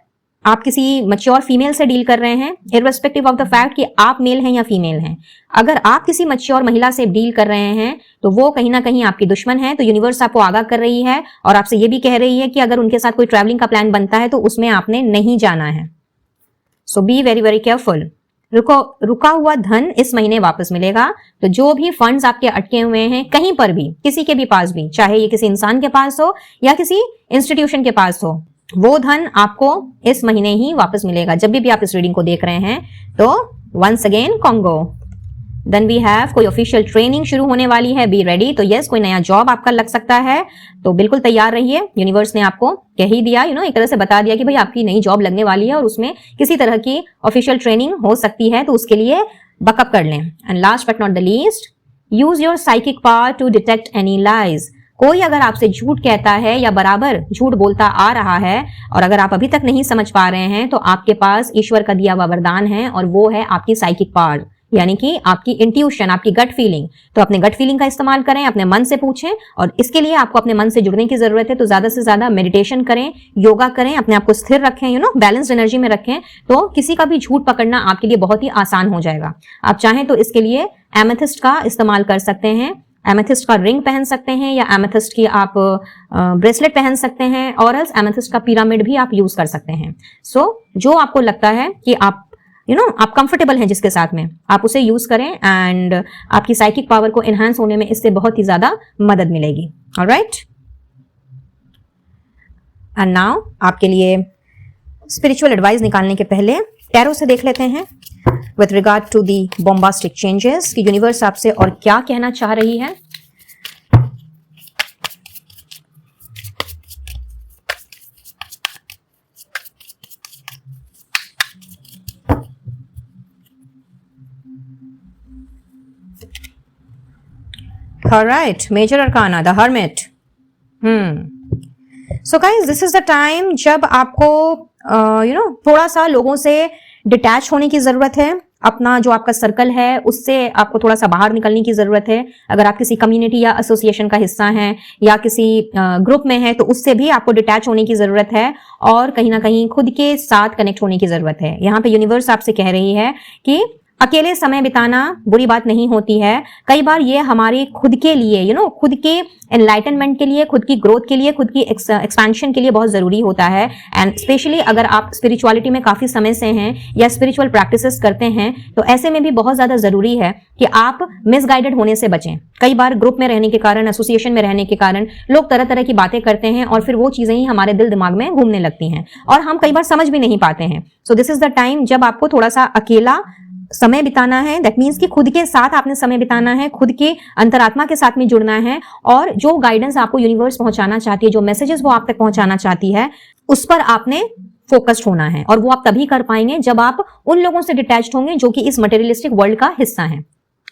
[SPEAKER 1] आप किसी मैच्योर फीमेल से डील कर रहे हैं, इररिस्पेक्टिव ऑफ द फैक्ट कि आप मेल हैं या फीमेल हैं, अगर आप किसी मैच्योर महिला से डील कर रहे हैं तो वो कहीं ना कहीं आपकी दुश्मन है। तो यूनिवर्स आपको आगाह कर रही है और आपसे ये भी कह रही है कि अगर उनके साथ कोई ट्रैवलिंग का प्लान बनता है तो उसमें आपने नहीं जाना है। सो बी वेरी वेरी केयरफुल। रुका हुआ धन इस महीने वापस मिलेगा। तो जो भी फंड्स आपके अटके हुए हैं कहीं पर भी, किसी के भी पास भी, चाहे ये किसी इंसान के पास हो या किसी इंस्टीट्यूशन के पास हो, वो धन आपको इस महीने ही वापस मिलेगा। जब भी आप इस रीडिंग को देख रहे हैं तो once again Congo. Then we have कोई ऑफिशियल ट्रेनिंग शुरू होने वाली है, बी रेडी। तो यस, कोई नया जॉब आपका लग सकता है, तो बिल्कुल तैयार रहिए। यूनिवर्स ने आपको कह ही दिया, एक तरह से बता दिया कि भाई आपकी नई जॉब लगने वाली है और उसमें किसी तरह की ऑफिशियल ट्रेनिंग हो सकती है, तो उसके लिए बकअप कर लें। And last but not the least, use your psychic power to detect any lies. कोई अगर आपसे झूठ कहता है या बराबर झूठ बोलता आ रहा है और अगर आप अभी तक नहीं समझ पा रहे हैं, तो आपके पास ईश्वर का दिया हुआ वरदान है और वो है आपकी साइकिक पावर, यानी कि आपकी इंट्यूशन, आपकी गट फीलिंग। तो अपने गट फीलिंग का इस्तेमाल करें, अपने मन से पूछें, और इसके लिए आपको अपने मन से जुड़ने की जरूरत है। तो ज्यादा से ज्यादा मेडिटेशन करें, योगा करें, अपने आप को स्थिर रखें, बैलेंस्ड एनर्जी में रखें, तो किसी का भी झूठ पकड़ना आपके लिए बहुत ही आसान हो जाएगा। आप चाहें तो इसके लिए एमेथिस्ट का इस्तेमाल कर सकते हैं, एमेथिस्ट का रिंग पहन सकते हैं या एमेथिस्ट की आप ब्रेसलेट पहन सकते हैं, और एल्स एमेथिस्ट का पिरामिड भी आप यूज कर सकते हैं। सो जो आपको लगता है कि आप आप कंफर्टेबल हैं जिसके साथ में, आप उसे यूज करें एंड आपकी साइकिक पावर को एनहांस होने में इससे बहुत ही ज्यादा मदद मिलेगी। ऑलराइट, एंड नाउ आपके लिए स्पिरिचुअल एडवाइस निकालने के पहले टैरो से देख लेते हैं with regard to the bombastic changes कि यूनिवर्स आपसे और क्या कहना चाह रही है। Alright, major arcana, the hermit. So guys, this is the time जब आपको थोड़ा सा लोगों से डिटैच होने की जरूरत है। अपना जो आपका सर्कल है उससे आपको थोड़ा सा बाहर निकलने की जरूरत है। अगर आप किसी कम्युनिटी या एसोसिएशन का हिस्सा हैं या किसी ग्रुप में हैं तो उससे भी आपको डिटैच होने की जरूरत है और कहीं ना कहीं खुद के साथ कनेक्ट होने की जरूरत है। यहाँ पे यूनिवर्स आपसे कह रही है कि अकेले समय बिताना बुरी बात नहीं होती है। कई बार ये हमारे खुद के लिए खुद के एनलाइटनमेंट के लिए, खुद की ग्रोथ के लिए, खुद की एक्सपेंशन के लिए बहुत जरूरी होता है। एंड स्पेशली अगर आप स्पिरिचुअलिटी में काफी समय से हैं या स्पिरिचुअल प्रैक्टिसेस करते हैं तो ऐसे में भी बहुत ज्यादा जरूरी है कि आप मिसगाइडेड होने से बचें। कई बार ग्रुप में रहने के कारण, एसोसिएशन में रहने के कारण लोग तरह तरह की बातें करते हैं और फिर वो चीजें ही हमारे दिल दिमाग में घूमने लगती हैं और हम कई बार समझ भी नहीं पाते हैं। सो दिस इज द टाइम जब आपको थोड़ा सा अकेला समय बिताना है। दैट मीन्स कि खुद के साथ आपने समय बिताना है, खुद के अंतरात्मा के साथ में जुड़ना है और जो गाइडेंस आपको यूनिवर्स पहुंचाना चाहती है, जो मैसेजेस वो आप तक पहुंचाना चाहती है, उस पर आपने फोकस्ड होना है। और वो आप तभी कर पाएंगे जब आप उन लोगों से डिटैच्ड होंगे जो कि इस मटेरियलिस्टिक वर्ल्ड का हिस्सा हैं।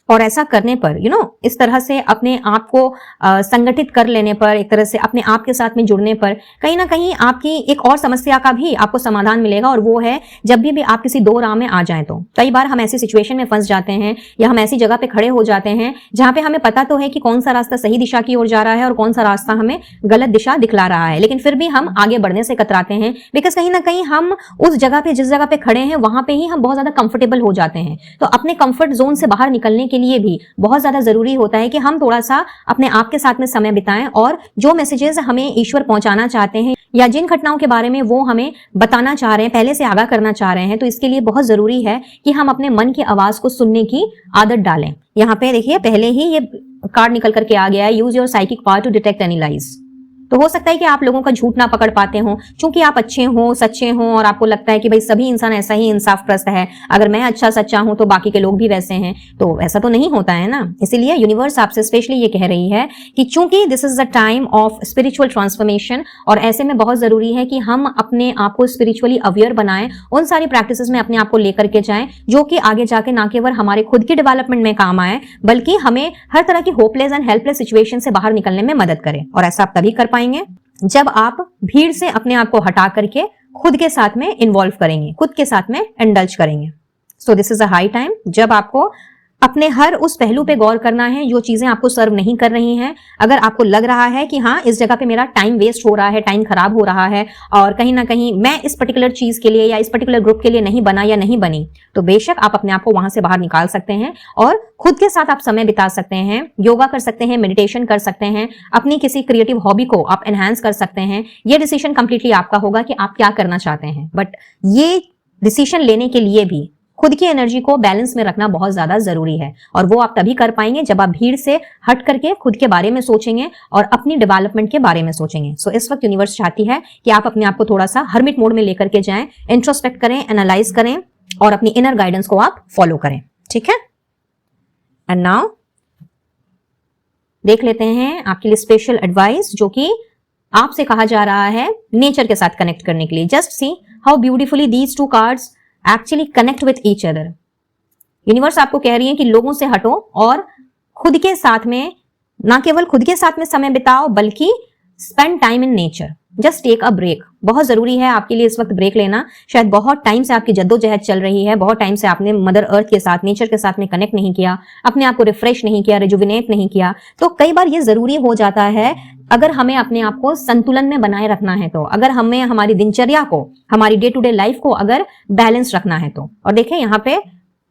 [SPEAKER 1] और ऐसा करने पर इस तरह से अपने आप को संगठित कर लेने पर, एक तरह से अपने आप के साथ में जुड़ने पर कहीं ना कहीं आपकी एक और समस्या का भी आपको समाधान मिलेगा। और वो है जब भी आप किसी दो राह में आ जाएं तो कई बार हम ऐसी सिचुएशन में फंस जाते हैं या हम ऐसी जगह पे खड़े हो जाते हैं जहां पे हमें पता तो है कि कौन सा रास्ता सही दिशा की ओर जा रहा है और कौन सा रास्ता हमें गलत दिशा दिखला रहा है, लेकिन फिर भी हम आगे बढ़ने से कतराते हैं बिकॉज कहीं ना कहीं हम उस जगह पे, जिस जगह पे खड़े हैं वहां पे ही हम बहुत ज्यादा कंफर्टेबल हो जाते हैं। तो अपने कंफर्ट जोन से बाहर निकलने के लिए भी बहुत ज्यादा जरूरी होता है कि हम थोड़ा सा अपने आप के साथ में समय बिताएं और जो मैसेजेस हमें ईश्वर पहुंचाना चाहते हैं या जिन घटनाओं के बारे में वो हमें बताना चाह रहे हैं, पहले से आगाह करना चाह रहे हैं, तो इसके लिए बहुत जरूरी है कि हम अपने मन की आवाज को सुनने की आदत डालें। यहाँ पे देखिए पहले ही ये कार्ड निकल करके आ गया है, use your psychic power to detect any lies. तो हो सकता है कि आप लोगों का झूठ ना पकड़ पाते हो, क्योंकि आप अच्छे हो, सच्चे हो, और आपको लगता है कि भाई सभी इंसान ऐसा ही इंसाफ प्रस्त है, अगर मैं अच्छा सच्चा हूं तो बाकी के लोग भी वैसे हैं। तो ऐसा तो नहीं होता है ना। इसीलिए यूनिवर्स आपसे स्पेशली ये कह रही है कि चूंकि this is the time of spiritual transformation, और ऐसे में बहुत जरूरी है कि हम अपने आप को स्पिरिचुअली अवेयर बनाएं, उन सारी प्रैक्टिसेस में अपने आप को लेकर के जाएं जो कि आगे जाके ना केवल हमारे खुद की डेवलपमेंट में काम आए, बल्कि हमें हर तरह की होपलेस एंड हेल्पलेस सिचुएशन से बाहर निकलने में मदद करें। और ऐसा आप तभी कर पाएंगे जब आप भीड़ से अपने आप को हटा करके खुद के साथ में इन्वॉल्व करेंगे, खुद के साथ में इंडल्ज करेंगे। सो this is a high time जब आपको अपने हर उस पहलू पे गौर करना है जो चीजें आपको सर्व नहीं कर रही हैं। अगर आपको लग रहा है कि हाँ इस जगह पे मेरा टाइम वेस्ट हो रहा है, टाइम खराब हो रहा है, और कहीं ना कहीं मैं इस पर्टिकुलर चीज के लिए या इस पर्टिकुलर ग्रुप के लिए नहीं बना या नहीं बनी, तो बेशक आप अपने आप को वहां से बाहर निकाल सकते हैं और खुद के साथ आप समय बिता सकते हैं, योगा कर सकते हैं, मेडिटेशन कर सकते हैं, अपनी किसी क्रिएटिव हॉबी को आप एनहांस कर सकते हैं। ये डिसीजन कंप्लीटली आपका होगा कि आप क्या करना चाहते हैं, बट ये डिसीजन लेने के लिए भी खुद की एनर्जी को बैलेंस में रखना बहुत ज्यादा जरूरी है, और वो आप तभी कर पाएंगे जब आप भीड़ से हट करके खुद के बारे में सोचेंगे और अपनी डेवलपमेंट के बारे में सोचेंगे। सो इस वक्त यूनिवर्स चाहती है कि आप अपने आप को थोड़ा सा हर्मिट मोड में लेकर के जाएं, इंट्रोस्पेक्ट करें, एनालाइज करें और अपनी इनर गाइडेंस को आप फॉलो करें। ठीक है, एंड नाउ देख लेते हैं आपके लिए स्पेशल एडवाइस जो कि आपसे कहा जा रहा है नेचर के साथ कनेक्ट करने के लिए। Just see how beautifully these two cards actually connect with each other. Universe आपको कह रही है कि लोगों से हटो और खुद के साथ में, ना केवल खुद के साथ में समय बिताओ, बल्कि spend time in nature, just take a break. बहुत जरूरी है आपके लिए इस वक्त ब्रेक लेना। शायद बहुत टाइम से आपकी जद्दोजहद चल रही है, बहुत टाइम से आपने मदर अर्थ के साथ, नेचर के साथ में कनेक्ट नहीं किया, अपने आप को रिफ्रेश नहीं किया, रिजुविनेट नहीं किया। तो कई बार ये जरूरी हो जाता है, अगर हमें अपने आप को संतुलन में बनाए रखना है तो, अगर हमें हमारी दिनचर्या को, हमारी डे टू डे लाइफ को अगर बैलेंस रखना है तो। और देखें यहाँ पे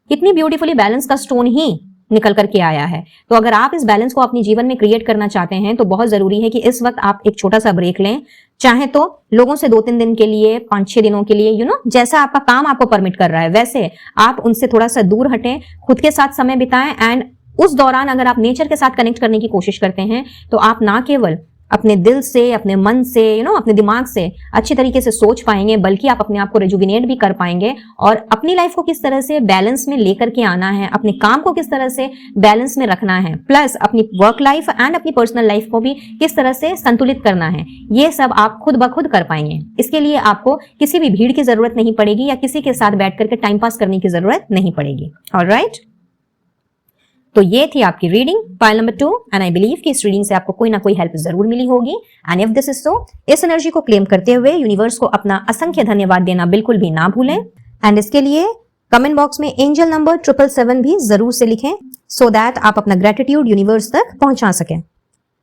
[SPEAKER 1] कितनी ब्यूटीफुली बैलेंस का स्टोन ही निकल करके आया है। तो अगर आप इस बैलेंस को अपने जीवन में क्रिएट करना चाहते हैं तो बहुत जरूरी है कि इस वक्त आप एक छोटा सा ब्रेक लें, चाहे तो लोगों से 2-3 दिन के लिए, 5-6 दिनों के लिए, जैसा आपका काम आपको परमिट कर रहा है वैसे आप उनसे थोड़ा सा दूर हटें, खुद के साथ समय बिताएं। एंड उस दौरान अगर आप नेचर के साथ कनेक्ट करने की कोशिश करते हैं तो आप ना केवल अपने दिल से, अपने मन से, अपने दिमाग से अच्छी तरीके से सोच पाएंगे, बल्कि आप अपने आप को रिजुविनेट भी कर पाएंगे और अपनी लाइफ को किस तरह से बैलेंस में लेकर के आना है, अपने काम को किस तरह से बैलेंस में रखना है, प्लस अपनी वर्क लाइफ एंड अपनी पर्सनल लाइफ को भी किस तरह से संतुलित करना है, ये सब आप खुद ब खुद कर पाएंगे। इसके लिए आपको किसी भी भीड़ की जरूरत नहीं पड़ेगी या किसी के साथ बैठ करके टाइम पास करने की जरूरत नहीं पड़ेगी। ऑलराइट, तो ये थी आपकी reading pile number 2 and I believe कि इस रीडिंग से आपको कोई ना कोई हेल्प जरूर मिली होगी। And if this is so, इस एनर्जी को क्लेम करते हुए यूनिवर्स को अपना असंख्य धन्यवाद देना बिल्कुल भी ना भूलें। एंड इसके लिए कमेंट बॉक्स में एंजल नंबर 777 भी जरूर से लिखें, सो दैट आप अपना ग्रेटिट्यूड यूनिवर्स तक पहुंचा सकें।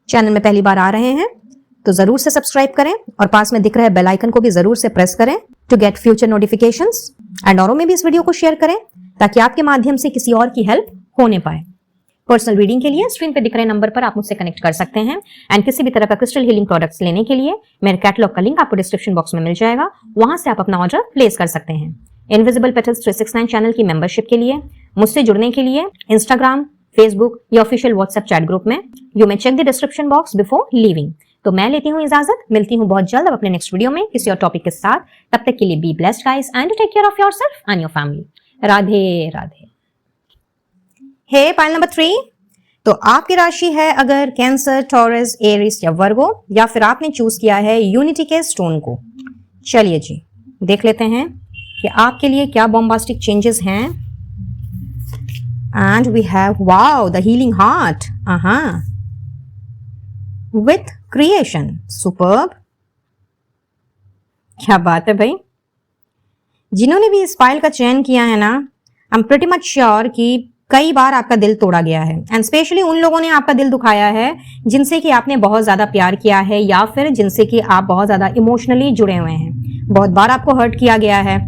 [SPEAKER 1] चैनल में पहली बार आ रहे हैं तो जरूर से सब्सक्राइब करें और पास में दिख रहे बेल आइकन को भी जरूर से प्रेस करें to get future notifications. And औरों में भी इस वीडियो को शेयर करें ताकि आपके माध्यम से किसी और की हेल्प होने पाए। पर्सनल रीडिंग के लिए स्क्रीन पे दिख रहे नंबर पर आप मुझसे कनेक्ट कर सकते हैं। एंड किसी भी तरह का क्रिस्टल हीलिंग प्रोडक्ट्स लेने के लिए मेरे कैटलॉग का लिंक आपको डिस्क्रिप्शन बॉक्स में मिल जाएगा, वहां से आप अपना ऑर्डर प्लेस कर सकते हैं। इनविजिबल पेटल्स 369 चैनल की मेंबरशिप के लिए, मुझसे जुड़ने के लिए इंस्टाग्राम, फेसबुक या ऑफिशियल व्हाट्सएप चैट ग्रुप में you may check the description box before leaving. तो मैं लेती हूँ इजाजत, मिलती हूँ बहुत जल्द अब अपने नेक्स्ट वीडियो में किसी और टॉपिक के साथ। तब तक के लिए be blessed guys and take care of yourself and your family. Radhe Radhe. Hey pile number 3, तो आपकी राशि है अगर कैंसर, टॉरस, एरिस या वर्गो, या फिर आपने चूज किया है यूनिटी के स्टोन को। चलिए जी देख लेते हैं कि आपके लिए क्या बॉम्बास्टिक चेंजेस हैं। And we have wow the healing heart with creation. Superb, क्या बात है भाई। जिन्होंने भी इस फाइल का चयन किया है ना, I am pretty much sure कि कई बार आपका दिल तोड़ा गया है। एंड स्पेशली उन लोगों ने आपका दिल दुखाया है जिनसे कि आपने बहुत ज्यादा प्यार किया है या फिर जिनसे कि आप बहुत ज्यादा इमोशनली जुड़े हुए हैं। बहुत बार आपको हर्ट किया गया है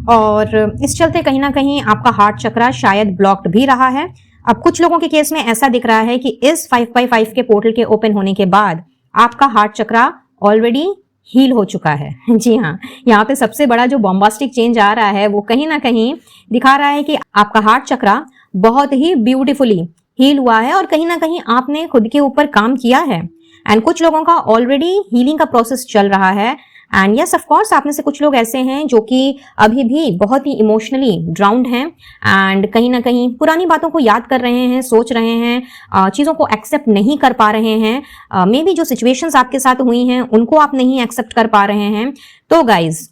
[SPEAKER 1] और इस चलते कहीं ना कहीं आपका हार्ट चक्रा शायद ब्लॉक्ड भी रहा है। अब कुछ लोगों के केस में ऐसा दिख रहा है कि इस 5x5 के पोर्टल के ओपन होने के बाद आपका हार्ट चक्रा ऑलरेडी हील हो चुका है। जी हाँ, यहाँ पे सबसे बड़ा जो बॉम्बास्टिक चेंज आ रहा है वो कहीं ना कहीं दिखा रहा है कि आपका हार्ट चक्रा बहुत ही ब्यूटीफुली हील हुआ है और कहीं ना कहीं आपने खुद के ऊपर काम किया है। एंड कुछ लोगों का ऑलरेडी हीलिंग का प्रोसेस चल रहा है। एंड यस ऑफ कोर्स आप में से कुछ लोग ऐसे हैं जो कि अभी भी बहुत ही इमोशनली ड्राउन्ड हैं एंड कहीं ना कहीं पुरानी बातों को याद कर रहे हैं, सोच रहे हैं, चीज़ों को एक्सेप्ट नहीं कर पा रहे हैं। मे बी जो सिचुएशंस आपके साथ हुई हैं उनको आप नहीं एक्सेप्ट कर पा रहे हैं। तो गाइज,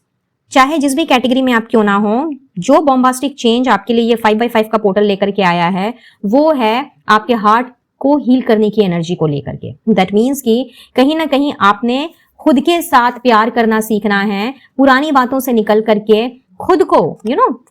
[SPEAKER 1] चाहे जिस भी कैटेगरी में आप क्यों ना हो, जो बॉम्बास्टिक चेंज आपके लिए ये 5x5 का पोर्टल लेकर के आया है वो है आपके हार्ट को हील करने की एनर्जी को लेकर के। दैट मीन्स कि कहीं ना कहीं आपने खुद के साथ प्यार करना सीखना है, पुरानी बातों से निकल करके खुद को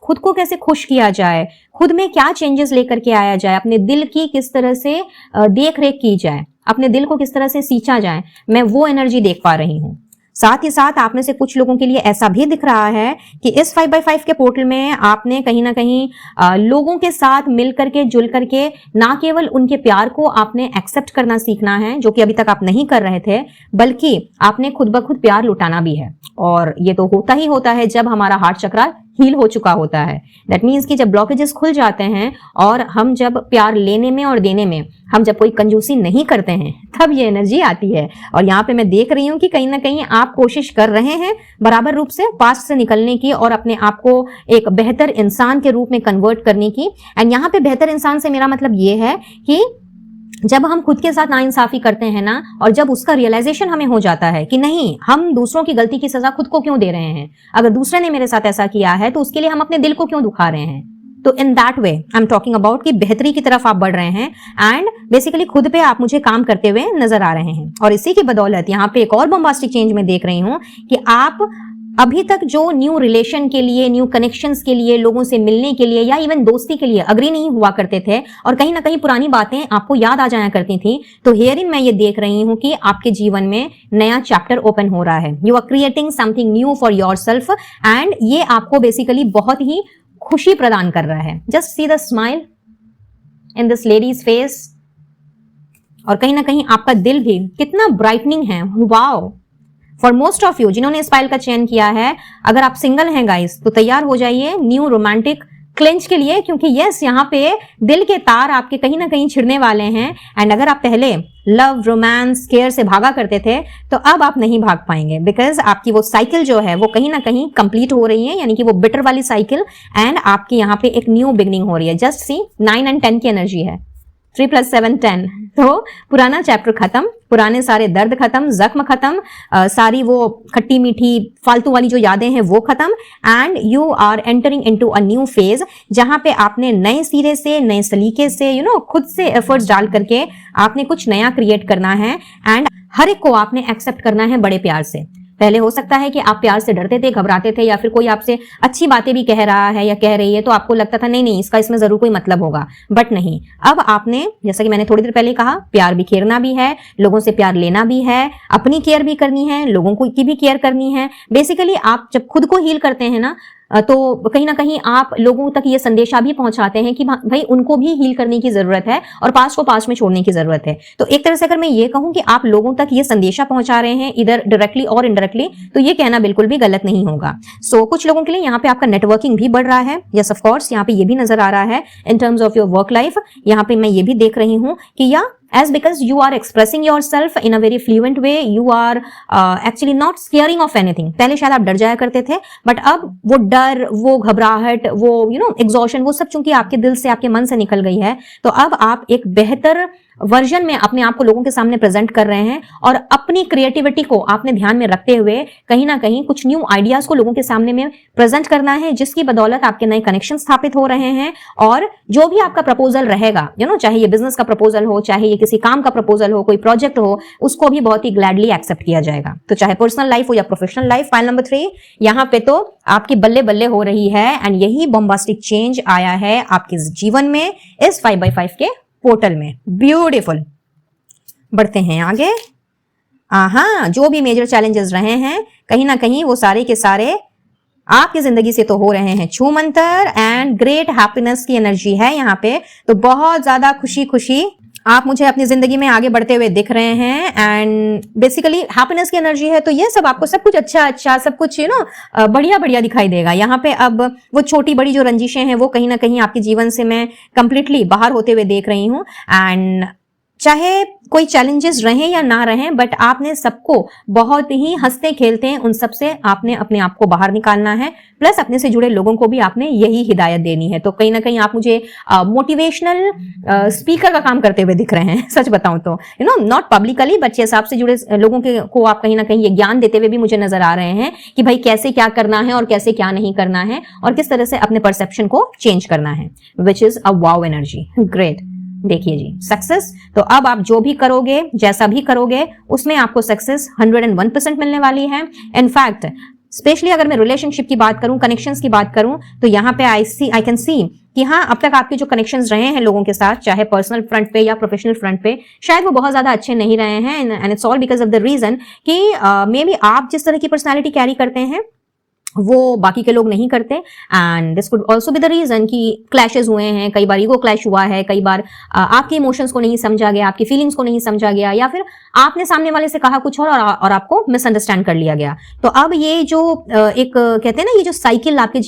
[SPEAKER 1] खुद को कैसे खुश किया जाए, खुद में क्या चेंजेस लेकर के आया जाए, अपने दिल की किस तरह से देख रेख की जाए, अपने दिल को किस तरह से सींचा जाए, मैं वो एनर्जी देख पा रही हूँ। साथ ही साथ आप में से कुछ लोगों के लिए ऐसा भी दिख रहा है कि इस 5x5 के पोर्टल में आपने कहीं ना कहीं लोगों के साथ मिल करके जुल करके ना केवल उनके प्यार को आपने एक्सेप्ट करना सीखना है, जो कि अभी तक आप नहीं कर रहे थे, बल्कि आपने खुद ब खुद प्यार लुटाना भी है। और ये तो होता ही होता है जब हमारा हार्ट चक्र हील हो चुका होता है। दैट मीन्स कि जब ब्लॉकेजेस खुल जाते हैं और हम जब प्यार लेने में और देने में हम जब कोई कंजूसी नहीं करते हैं तब ये एनर्जी आती है। और यहाँ पे मैं देख रही हूँ कि कहीं ना कहीं आप कोशिश कर रहे हैं बराबर रूप से पास्ट से निकलने की और अपने आप को एक बेहतर इंसान के रूप में कन्वर्ट करने की। एंड यहाँ पे बेहतर इंसान से मेरा मतलब ये है कि जब हम खुद के साथ नाइंसाफी करते हैं ना, और जब उसका रियलाइजेशन हमें हो जाता है कि नहीं, हम दूसरों की गलती की सजा खुद को क्यों दे रहे हैं, अगर दूसरे ने मेरे साथ ऐसा किया है तो उसके लिए हम अपने दिल को क्यों दुखा रहे हैं। तो in that way I am talking about कि बेहतरी की तरफ आप बढ़ रहे हैं एंड बेसिकली खुद पे आप मुझे काम करते हुए नजर आ रहे हैं। और इसी की बदौलत यहाँ पे एक और बॉम्बास्टिक चेंज में देख रही हूँ कि आप अभी तक जो न्यू रिलेशन के लिए, न्यू कनेक्शंस के लिए, लोगों से मिलने के लिए या इवन दोस्ती के लिए अग्री नहीं हुआ करते थे और कहीं ना कहीं पुरानी बातें आपको याद आ जाया करती थी, तो हियरिन मैं ये देख रही हूं कि आपके जीवन में नया चैप्टर ओपन हो रहा है। You are creating something new for yourself and ये आपको बेसिकली बहुत ही खुशी प्रदान कर रहा है। Just see the smile in this ladies face. और कहीं ना कहीं आपका दिल भी कितना ब्राइटनिंग है। Wow, for most of you जिन्होंने इस फाइल का चयन किया है, अगर आप सिंगल हैं गाइस तो तैयार हो जाइए न्यू रोमांटिक क्लेंच के लिए, क्योंकि यस यहाँ पे दिल के तार आपके कहीं ना कहीं छिड़ने वाले हैं। एंड अगर आप पहले लव, रोमांस, केयर से भागा करते थे तो अब आप नहीं भाग पाएंगे, बिकॉज आपकी वो साइकिल जो है वो कहीं ना कहीं कंप्लीट हो रही है, यानी कि वो बिटर वाली साइकिल, एंड आपकी यहाँ पे एक न्यू बिगनिंग हो रही है। जस्ट सी 9 और 10 की एनर्जी है, 3 + 7 10। तो पुराना चैप्टर खत्म, पुराने सारे दर्द खत्म, जख्म खत्म, सारी वो खट्टी मीठी फालतू वाली जो यादें हैं वो खत्म, and you are entering into a new phase जहां पे आपने नए सिरे से, नए सलीके से खुद से एफर्ट्स डाल करके आपने कुछ नया क्रिएट करना है एंड हर एक को आपने एक्सेप्ट करना है बड़े प्यार से। पहले हो सकता है कि आप प्यार से डरते थे, घबराते थे, या फिर कोई आपसे अच्छी बातें भी कह रहा है या कह रही है तो आपको लगता था नहीं इसका इसमें जरूर कोई मतलब होगा, बट नहीं। अब आपने, जैसा कि मैंने थोड़ी देर पहले कहा, प्यार बिखेरना भी है, लोगों से प्यार लेना भी है, अपनी केयर भी करनी है, लोगों की भी केयर करनी है। बेसिकली आप जब खुद को हील करते हैं ना, तो कहीं ना कहीं आप लोगों तक ये संदेशा भी पहुंचाते हैं कि भाई उनको भी हील करने की जरूरत है और पास्ट को पास्ट में छोड़ने की जरूरत है। तो एक तरह से अगर मैं ये कहूं कि आप लोगों तक ये संदेशा पहुंचा रहे हैं इधर डायरेक्टली और इनडायरेक्टली, तो ये कहना बिल्कुल भी गलत नहीं होगा। सो कुछ लोगों के लिए यहाँ पे आपका नेटवर्किंग भी बढ़ रहा है। यस ऑफ कोर्स, यहाँ पे ये भी नजर आ रहा है in terms of your work life. यहाँ पे मैं ये भी देख रही हूँ कि as because you are expressing yourself in a very fluent way, you are actually not scaring of anything। पहले शायद आप डर जाया करते थे, बट अब वो डर, वो घबराहट, वो एग्जॉशन, वो सब चूंकि आपके दिल से, आपके मन से निकल गई है, तो अब आप एक बेहतर वर्जन में अपने आप को लोगों के सामने प्रेजेंट कर रहे हैं और अपनी क्रिएटिविटी को आपने ध्यान में रखते हुए कहीं ना कहीं कुछ न्यू आइडियाज को लोगों के सामने में प्रेजेंट करना है, जिसकी बदौलत आपके नए कनेक्शन स्थापित हो रहे हैं। और जो भी आपका प्रपोजल रहेगा, चाहे ये बिजनेस का प्रपोजल हो, चाहे ये किसी काम का प्रपोजल हो, कोई प्रोजेक्ट हो, उसको भी बहुत ही ग्लैडली एक्सेप्ट किया जाएगा। तो चाहे पर्सनल लाइफ हो या प्रोफेशनल लाइफ। फाइल नंबर 3 यहाँ पे तो आपकी बल्ले बल्ले हो रही है एंड यही बॉम्बास्टिक चेंज आया है आपके जीवन में इस 5x5 के पोर्टल में। ब्यूटीफुल। बढ़ते हैं आगे। जो भी मेजर चैलेंजेस रहे हैं कहीं ना कहीं वो सारे के सारे आपकी जिंदगी से तो हो रहे हैं छू मंतर, एंड ग्रेट हैप्पीनेस की एनर्जी है यहाँ पे। तो बहुत ज्यादा खुशी खुशी आप मुझे अपनी जिंदगी में आगे बढ़ते हुए दिख रहे हैं एंड बेसिकली हैप्पीनेस की एनर्जी है, तो ये सब आपको सब कुछ अच्छा अच्छा सब कुछ बढ़िया बढ़िया दिखाई देगा। यहाँ पे अब वो छोटी बड़ी जो रंजिशें हैं वो कहीं ना कहीं आपके जीवन से मैं कंप्लीटली बाहर होते हुए देख रही हूँ। एंड चाहे कोई चैलेंजेस रहें या ना रहें, बट आपने सबको बहुत ही हंसते खेलते हैं उन सब से आपने अपने आप को बाहर निकालना है, प्लस अपने से जुड़े लोगों को भी आपने यही हिदायत देनी है। तो कहीं ना कहीं आप मुझे मोटिवेशनल स्पीकर का काम करते हुए दिख रहे हैं सच बताऊं तो, नॉट पब्लिकली बट ये आपसे जुड़े लोगों को आप कहीं ना कहीं ये ज्ञान देते हुए भी मुझे नजर आ रहे हैं कि भाई कैसे क्या करना है और कैसे क्या नहीं करना है और किस तरह से अपने परसेप्शन को चेंज करना है, which is a wow energy. Great. देखिए जी, सक्सेस, तो अब आप जो भी करोगे जैसा भी करोगे उसमें आपको सक्सेस 101% मिलने वाली है। इनफैक्ट स्पेशली अगर मैं रिलेशनशिप की बात करूं, कनेक्शंस की बात करूं, तो यहाँ पे आई कैन सी कि हाँ, अब तक आपके जो कनेक्शंस रहे हैं लोगों के साथ, चाहे पर्सनल फ्रंट पे या प्रोफेशनल फ्रंट पे, शायद वो बहुत ज्यादा अच्छे नहीं रहे हैं। And it's all because of the reason कि मे बी आप जिस तरह की पर्सनैलिटी कैरी करते हैं वो बाकी के लोग नहीं करते। And this could also be the reason कि क्लैशेस हुए हैं, कई बार ईगो क्लैश हुआ है, कई बार आपके इमोशंस को नहीं समझा गया, आपकी फीलिंग्स को नहीं समझा गया, या फिर आपने सामने वाले से कहा कुछ और आपको मिसअंडरस्टैंड कर लिया गया। तो अब ये जो एक कहते हैं ना, ये जो साइकिल आपके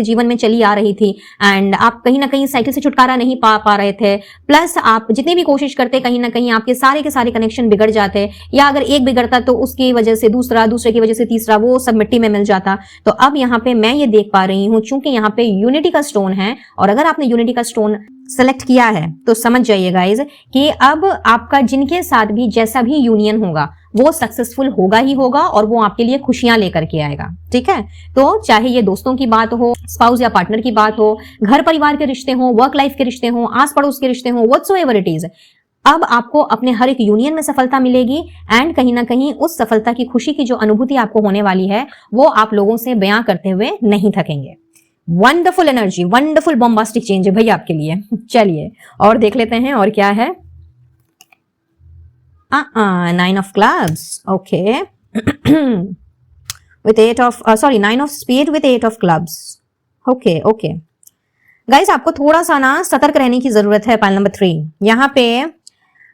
[SPEAKER 1] जीवन में चली आ रही थी एंड आप कहीं ना कहीं साइकिल से छुटकारा नहीं पा रहे थे, प्लस आप जितनी भी कोशिश करते कहीं ना कहीं आपके सारे के सारे कनेक्शन बिगड़ जाते, या अगर एक बिगड़ता तो उसकी वजह से दूसरा, दूसरे की वजह से तीसरा, वो सब मिट्टी में मिल जाता। तो अब यहाँ पे मैं ये देख पा रही हूं, चूंकि यहाँ पे यूनिटी का स्टोन है, और अगर आपने यूनिटी का स्टोन सेलेक्ट किया है तो समझ जाइए गाइज कि अब आपका जिनके साथ भी जैसा भी यूनियन होगा वो सक्सेसफुल होगा ही होगा, और वो आपके लिए खुशियां लेकर के आएगा। ठीक है, तो चाहे ये दोस्तों की बात हो, स्पाउस या पार्टनर की बात हो, घर परिवार के रिश्ते हो, वर्क लाइफ के रिश्ते हो, आस पड़ोस के रिश्ते हो, व्हाटसोएवर इट इज, अब आपको अपने हर एक यूनियन में सफलता मिलेगी। एंड कहीं ना कहीं उस सफलता की खुशी की जो अनुभूति आपको होने वाली है वो आप लोगों से बयां करते हुए नहीं थकेंगे। Wonderful energy, wonderful bombastic change है भाई आपके लिए। चलिए और देख लेते हैं और क्या है। 9 of clubs, okay, with 9 of spade with 8 of clubs. Okay okay guys, आपको थोड़ा सा ना सतर्क रहने की जरूरत है। पाइल नंबर 3, यहाँ पे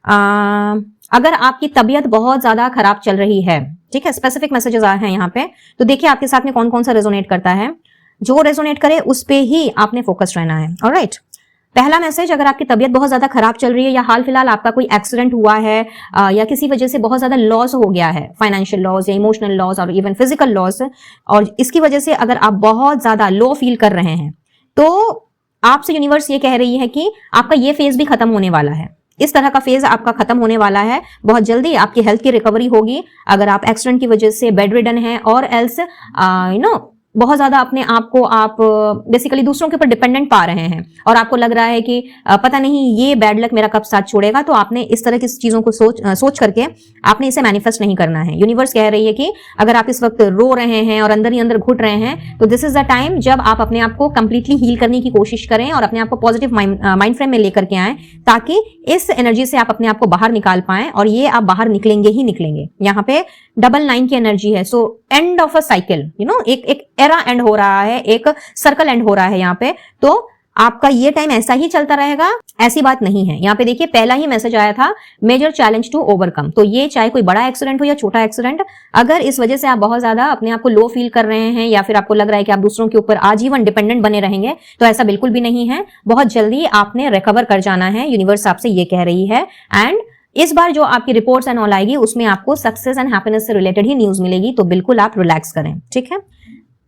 [SPEAKER 1] अगर आपकी तबीयत बहुत ज्यादा खराब चल रही है, ठीक है, स्पेसिफिक मैसेजेस आए हैं यहाँ पे, तो देखिए आपके साथ में कौन कौन सा रेजोनेट करता है। जो रेजोनेट करे उस पे ही आपने फोकस रहना है। ऑलराइट, पहला मैसेज, अगर आपकी तबीयत बहुत ज्यादा खराब चल रही है या हाल फिलहाल आपका कोई एक्सीडेंट हुआ है या किसी वजह से बहुत ज्यादा लॉस हो गया है, फाइनेंशियल लॉस या इमोशनल लॉस और इवन फिजिकल लॉस, और इसकी वजह से अगर आप बहुत ज्यादा लो फील कर रहे हैं, तो आपसे यूनिवर्स ये कह रही है कि आपका ये फेज भी खत्म होने वाला है। इस तरह का फेज आपका खत्म होने वाला है, बहुत जल्दी आपकी हेल्थ की रिकवरी होगी। अगर आप एक्सीडेंट की वजह से बेड रिडन है और एल्स बहुत ज्यादा अपने आप को आप बेसिकली दूसरों के ऊपर डिपेंडेंट पा रहे हैं और आपको लग रहा है कि पता नहीं ये बैड लक मेरा कब साथ छोड़ेगा, तो आपने इस तरह की चीजों को सोच करके आपने इसे मैनिफेस्ट नहीं करना है। यूनिवर्स कह रही है कि अगर आप इस वक्त रो रहे हैं और अंदर ही अंदर घुट रहे हैं, तो दिस इज द टाइम जब आप अपने आप को कंप्लीटली हील करने की कोशिश करें और अपने आप को पॉजिटिव माइंड फ्रेम में लेकर के आए, ताकि इस एनर्जी से आप अपने आप को बाहर निकाल पाएं, और ये आप बाहर निकलेंगे ही निकलेंगे। यहाँ पे 999 की एनर्जी है, so end of a cycle, एक एरा एंड हो रहा है, एक सर्कल एंड हो रहा है यहाँ पे। तो आपका ये टाइम ऐसा ही चलता रहेगा, ऐसी बात नहीं है। यहाँ पे देखिए पहला ही मैसेज आया था, मेजर चैलेंज टू ओवरकम। तो ये चाहे कोई बड़ा एक्सीडेंट हो या छोटा एक्सीडेंट, अगर इस वजह से आप बहुत ज्यादा अपने आप को लो फील कर रहे हैं या फिर आपको लग रहा है कि आप दूसरों के ऊपर आजीवन डिपेंडेंट बने रहेंगे, तो ऐसा बिल्कुल भी नहीं है। बहुत जल्दी आपने रिकवर कर जाना है, यूनिवर्स आपसे ये कह रही है। एंड इस बार जो आपकी रिपोर्ट्स एंड ऑल आएगी उसमें आपको सक्सेस एंड हैप्पीनेस से रिलेटेड ही न्यूज मिलेगी, तो बिल्कुल आप रिलैक्स करें। ठीक है,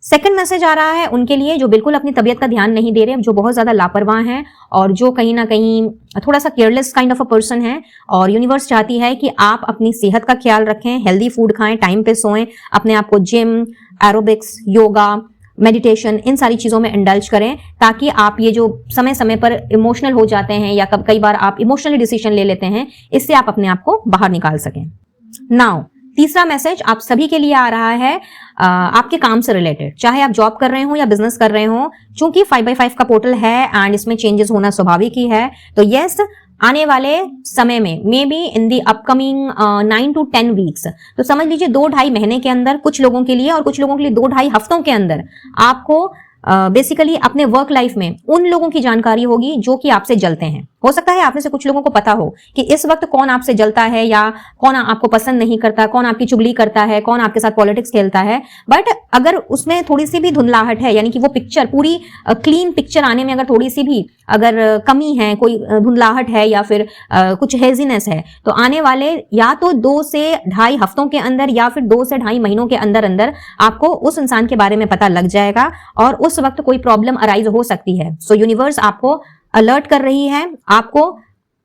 [SPEAKER 1] सेकंड मैसेज आ रहा है उनके लिए जो बिल्कुल अपनी तबीयत का ध्यान नहीं दे रहे, जो बहुत ज्यादा लापरवाह हैं और जो कहीं ना कहीं थोड़ा सा careless kind of a person है। और यूनिवर्स चाहती है कि आप अपनी सेहत का ख्याल रखें, हेल्दी फूड खाएं, टाइम पे सोएं, अपने आप को जिम, एरोबिक्स, योगा, मेडिटेशन, इन सारी चीजों में इंडल्ज करें, ताकि आप ये जो समय समय पर इमोशनल हो जाते हैं या कई बार आप इमोशनली डिसीजन ले लेते हैं, इससे आप अपने आप को बाहर निकाल सकें। नाउ तीसरा मैसेज आप सभी के लिए आ रहा है आपके काम से रिलेटेड, चाहे आप जॉब कर रहे हो या बिजनेस कर रहे हो। चूंकि 5x5 का पोर्टल है एंड इसमें चेंजेस होना स्वाभाविक ही है, तो यस, आने वाले समय में may be in the upcoming 9 to 10 weeks, तो समझ लीजिए 2-2.5 महीने के अंदर कुछ लोगों के लिए, और कुछ लोगों के लिए 2-2.5 हफ्तों के अंदर आपको बेसिकली अपने वर्क लाइफ में उन लोगों की जानकारी होगी जो कि आपसे जलते हैं। हो सकता है आप में से कुछ लोगों को पता हो कि इस वक्त कौन आपसे जलता है या कौन आपको पसंद नहीं करता, कौन आपकी चुगली करता है, कौन आपके साथ पॉलिटिक्स खेलता है। बट अगर उसमें थोड़ी सी भी धुंधलाहट है, यानी कि वो पिक्चर पूरी क्लीन पिक्चर आने में अगर थोड़ी सी भी अगर कमी है, कोई धुंधलाहट है या फिर कुछ हेजीनेस है, तो आने वाले या तो 2 से ढाई हफ्तों के अंदर या फिर 2 से ढाई महीनों के अंदर अंदर आपको उस इंसान के बारे में पता लग जाएगा और उस वक्त कोई प्रॉब्लम अराइज हो सकती है। सो यूनिवर्स आपको अलर्ट कर रही है, आपको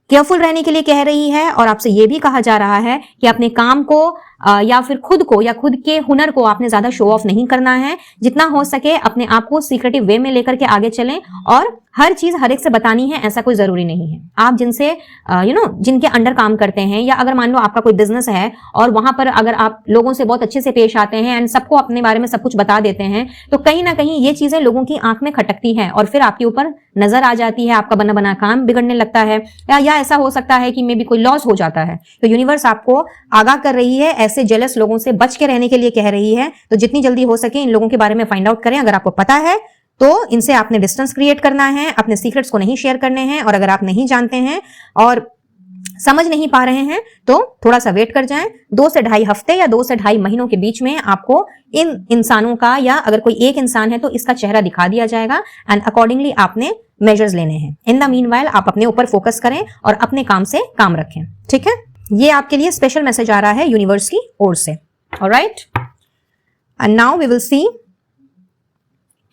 [SPEAKER 1] केयरफुल रहने के लिए कह रही है और आपसे यह भी कहा जा रहा है कि अपने काम को या फिर खुद को या खुद के हुनर को आपने ज्यादा शो ऑफ नहीं करना है। जितना हो सके अपने आप को सीक्रेटिव वे में लेकर के आगे चलें और हर चीज हर एक से बतानी है ऐसा कोई जरूरी नहीं है। आप जिनसे जिनके अंडर काम करते हैं या अगर मान लो आपका कोई बिजनेस है और वहां पर अगर आप लोगों से बहुत अच्छे से पेश आते हैं एंड सबको अपने बारे में सब कुछ बता देते हैं, तो कहीं ना कहीं ये चीजें लोगों की आंख में खटकती हैं और फिर आपके ऊपर नजर आ जाती है, आपका बना बना काम बिगड़ने लगता है या ऐसा हो सकता है कि मे बी कोई लॉस हो जाता है। तो यूनिवर्स आपको आगाह कर रही है, ऐसे जेलस लोगों से बच के रहने के लिए कह रही है। तो जितनी जल्दी हो सके इन लोगों के बारे में फाइंड आउट करें। अगर आपको पता है तो इनसे आपने डिस्टेंस क्रिएट करना है, अपने सीक्रेट्स को नहीं शेयर करने हैं। और अगर आप नहीं जानते हैं और समझ नहीं पा रहे हैं तो थोड़ा सा वेट कर जाएं। 2 से ढाई हफ्ते या 2 से ढाई महीनों के बीच में आपको इन इंसानों का या अगर कोई एक इंसान है तो इसका चेहरा दिखा दिया जाएगा एंड अकॉर्डिंगली आपने मेजर्स लेने हैं। इन द मीनवाइल आप अपने ऊपर फोकस करें और अपने काम से काम रखें। ठीक है, ये आपके लिए स्पेशल मैसेज आ रहा है यूनिवर्स की ओर से। Alright, and now we will see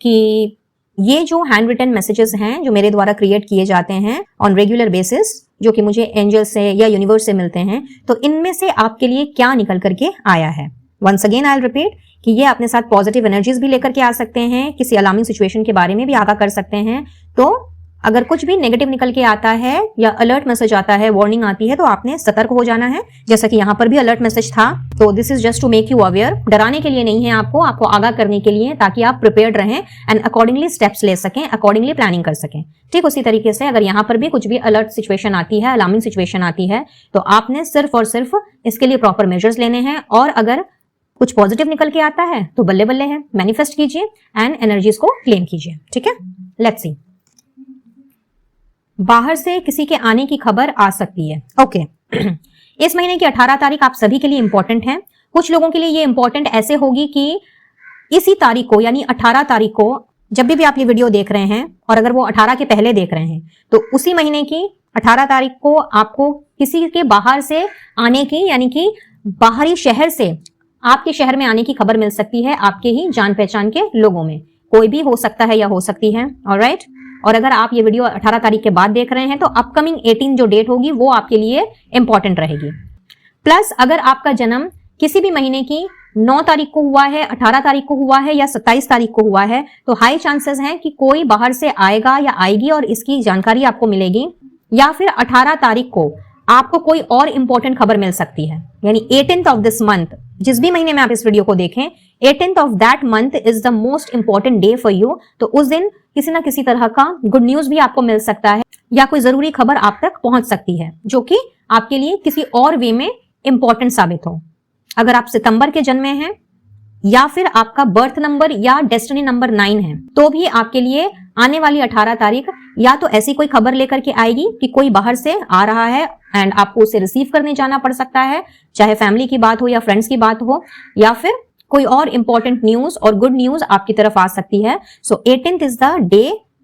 [SPEAKER 1] कि ये जो हैंड रिटन मैसेजेस हैं जो मेरे द्वारा क्रिएट किए जाते हैं ऑन रेगुलर बेसिस, जो कि मुझे एंजल से या यूनिवर्स से मिलते हैं, तो इनमें से आपके लिए क्या निकल करके आया है। Once again I will repeat कि ये अपने साथ पॉजिटिव एनर्जीज भी लेकर के आ सकते हैं, किसी अलार्मिंग सिचुएशन के बारे में भी आगाह कर सकते हैं। तो अगर कुछ भी नेगेटिव निकल के आता है या अलर्ट मैसेज आता है, वार्निंग आती है, तो आपने सतर्क हो जाना है। जैसा कि यहाँ पर भी अलर्ट मैसेज था, तो this is just to make you aware. डराने के लिए नहीं है, आपको आगाह करने के लिए, ताकि आप प्रिपेयर्ड रहें एंड अकॉर्डिंगली स्टेप्स ले सकें, अकॉर्डिंगली प्लानिंग कर सकें। ठीक उसी तरीके से अगर यहाँ पर भी कुछ भी अलर्ट सिचुएशन आती है, अलार्मिंग सिचुएशन आती है, तो आपने सिर्फ और सिर्फ इसके लिए प्रॉपर मेजर्स लेने हैं। और अगर कुछ पॉजिटिव निकल के आता है तो बल्ले बल्ले है, मैनिफेस्ट कीजिए एंड एनर्जीज को क्लेम कीजिए। ठीक है, लेट्स सी। बाहर से किसी के आने की खबर आ सकती है। ओके इस महीने की 18 तारीख आप सभी के लिए इंपॉर्टेंट है। कुछ लोगों के लिए ये इंपॉर्टेंट ऐसे होगी कि इसी तारीख को यानी 18 तारीख को जब भी आप ये वीडियो देख रहे हैं और अगर वो 18 के पहले देख रहे हैं तो उसी महीने की 18 तारीख को आपको किसी के बाहर से आने की यानी कि बाहरी शहर से आपके शहर में आने की खबर मिल सकती है, आपके ही जान पहचान के लोगों में। कोई भी हो सकता है या हो सकती है। ऑलराइट, और अगर आप ये वीडियो 18 तारीख के बाद देख रहे हैं तो अपकमिंग 18 जो डेट होगी वो आपके लिए इंपॉर्टेंट रहेगी। प्लस अगर आपका जन्म किसी भी महीने की 9 तारीख को हुआ है, 18 तारीख को हुआ है या 27 तारीख को हुआ है, तो हाई चांसेस हैं कि कोई बाहर से आएगा या आएगी और इसकी जानकारी आपको मिलेगी। या फिर 18 तारीख को आपको कोई और इंपॉर्टेंट खबर मिल सकती है, यानी 18th ऑफ दिस मंथ, जिस भी महीने में आप इस वीडियो को देखें, 18th of that month is the most important day for you. तो उस दिन किसी ना किसी तरह का गुड न्यूज भी आपको मिल सकता है या कोई जरूरी खबर आप तक पहुंच सकती है जो कि आपके लिए किसी और वे में इंपॉर्टेंट साबित हो। अगर आप सितंबर के जन्मे हैं या फिर आपका बर्थ नंबर या डेस्टिनी नंबर 9 है, तो भी आपके लिए आने वाली 18 तारीख या तो ऐसी कोई खबर लेकर के आएगी कि कोई बाहर से आ रहा है एंड आपको उसे रिसीव करने जाना पड़ सकता है, चाहे फैमिली की बात हो या फ्रेंड्स की बात हो, या फिर कोई और इंपॉर्टेंट न्यूज और गुड न्यूज आपकी तरफ आ सकती है। सो 18th इज द डे,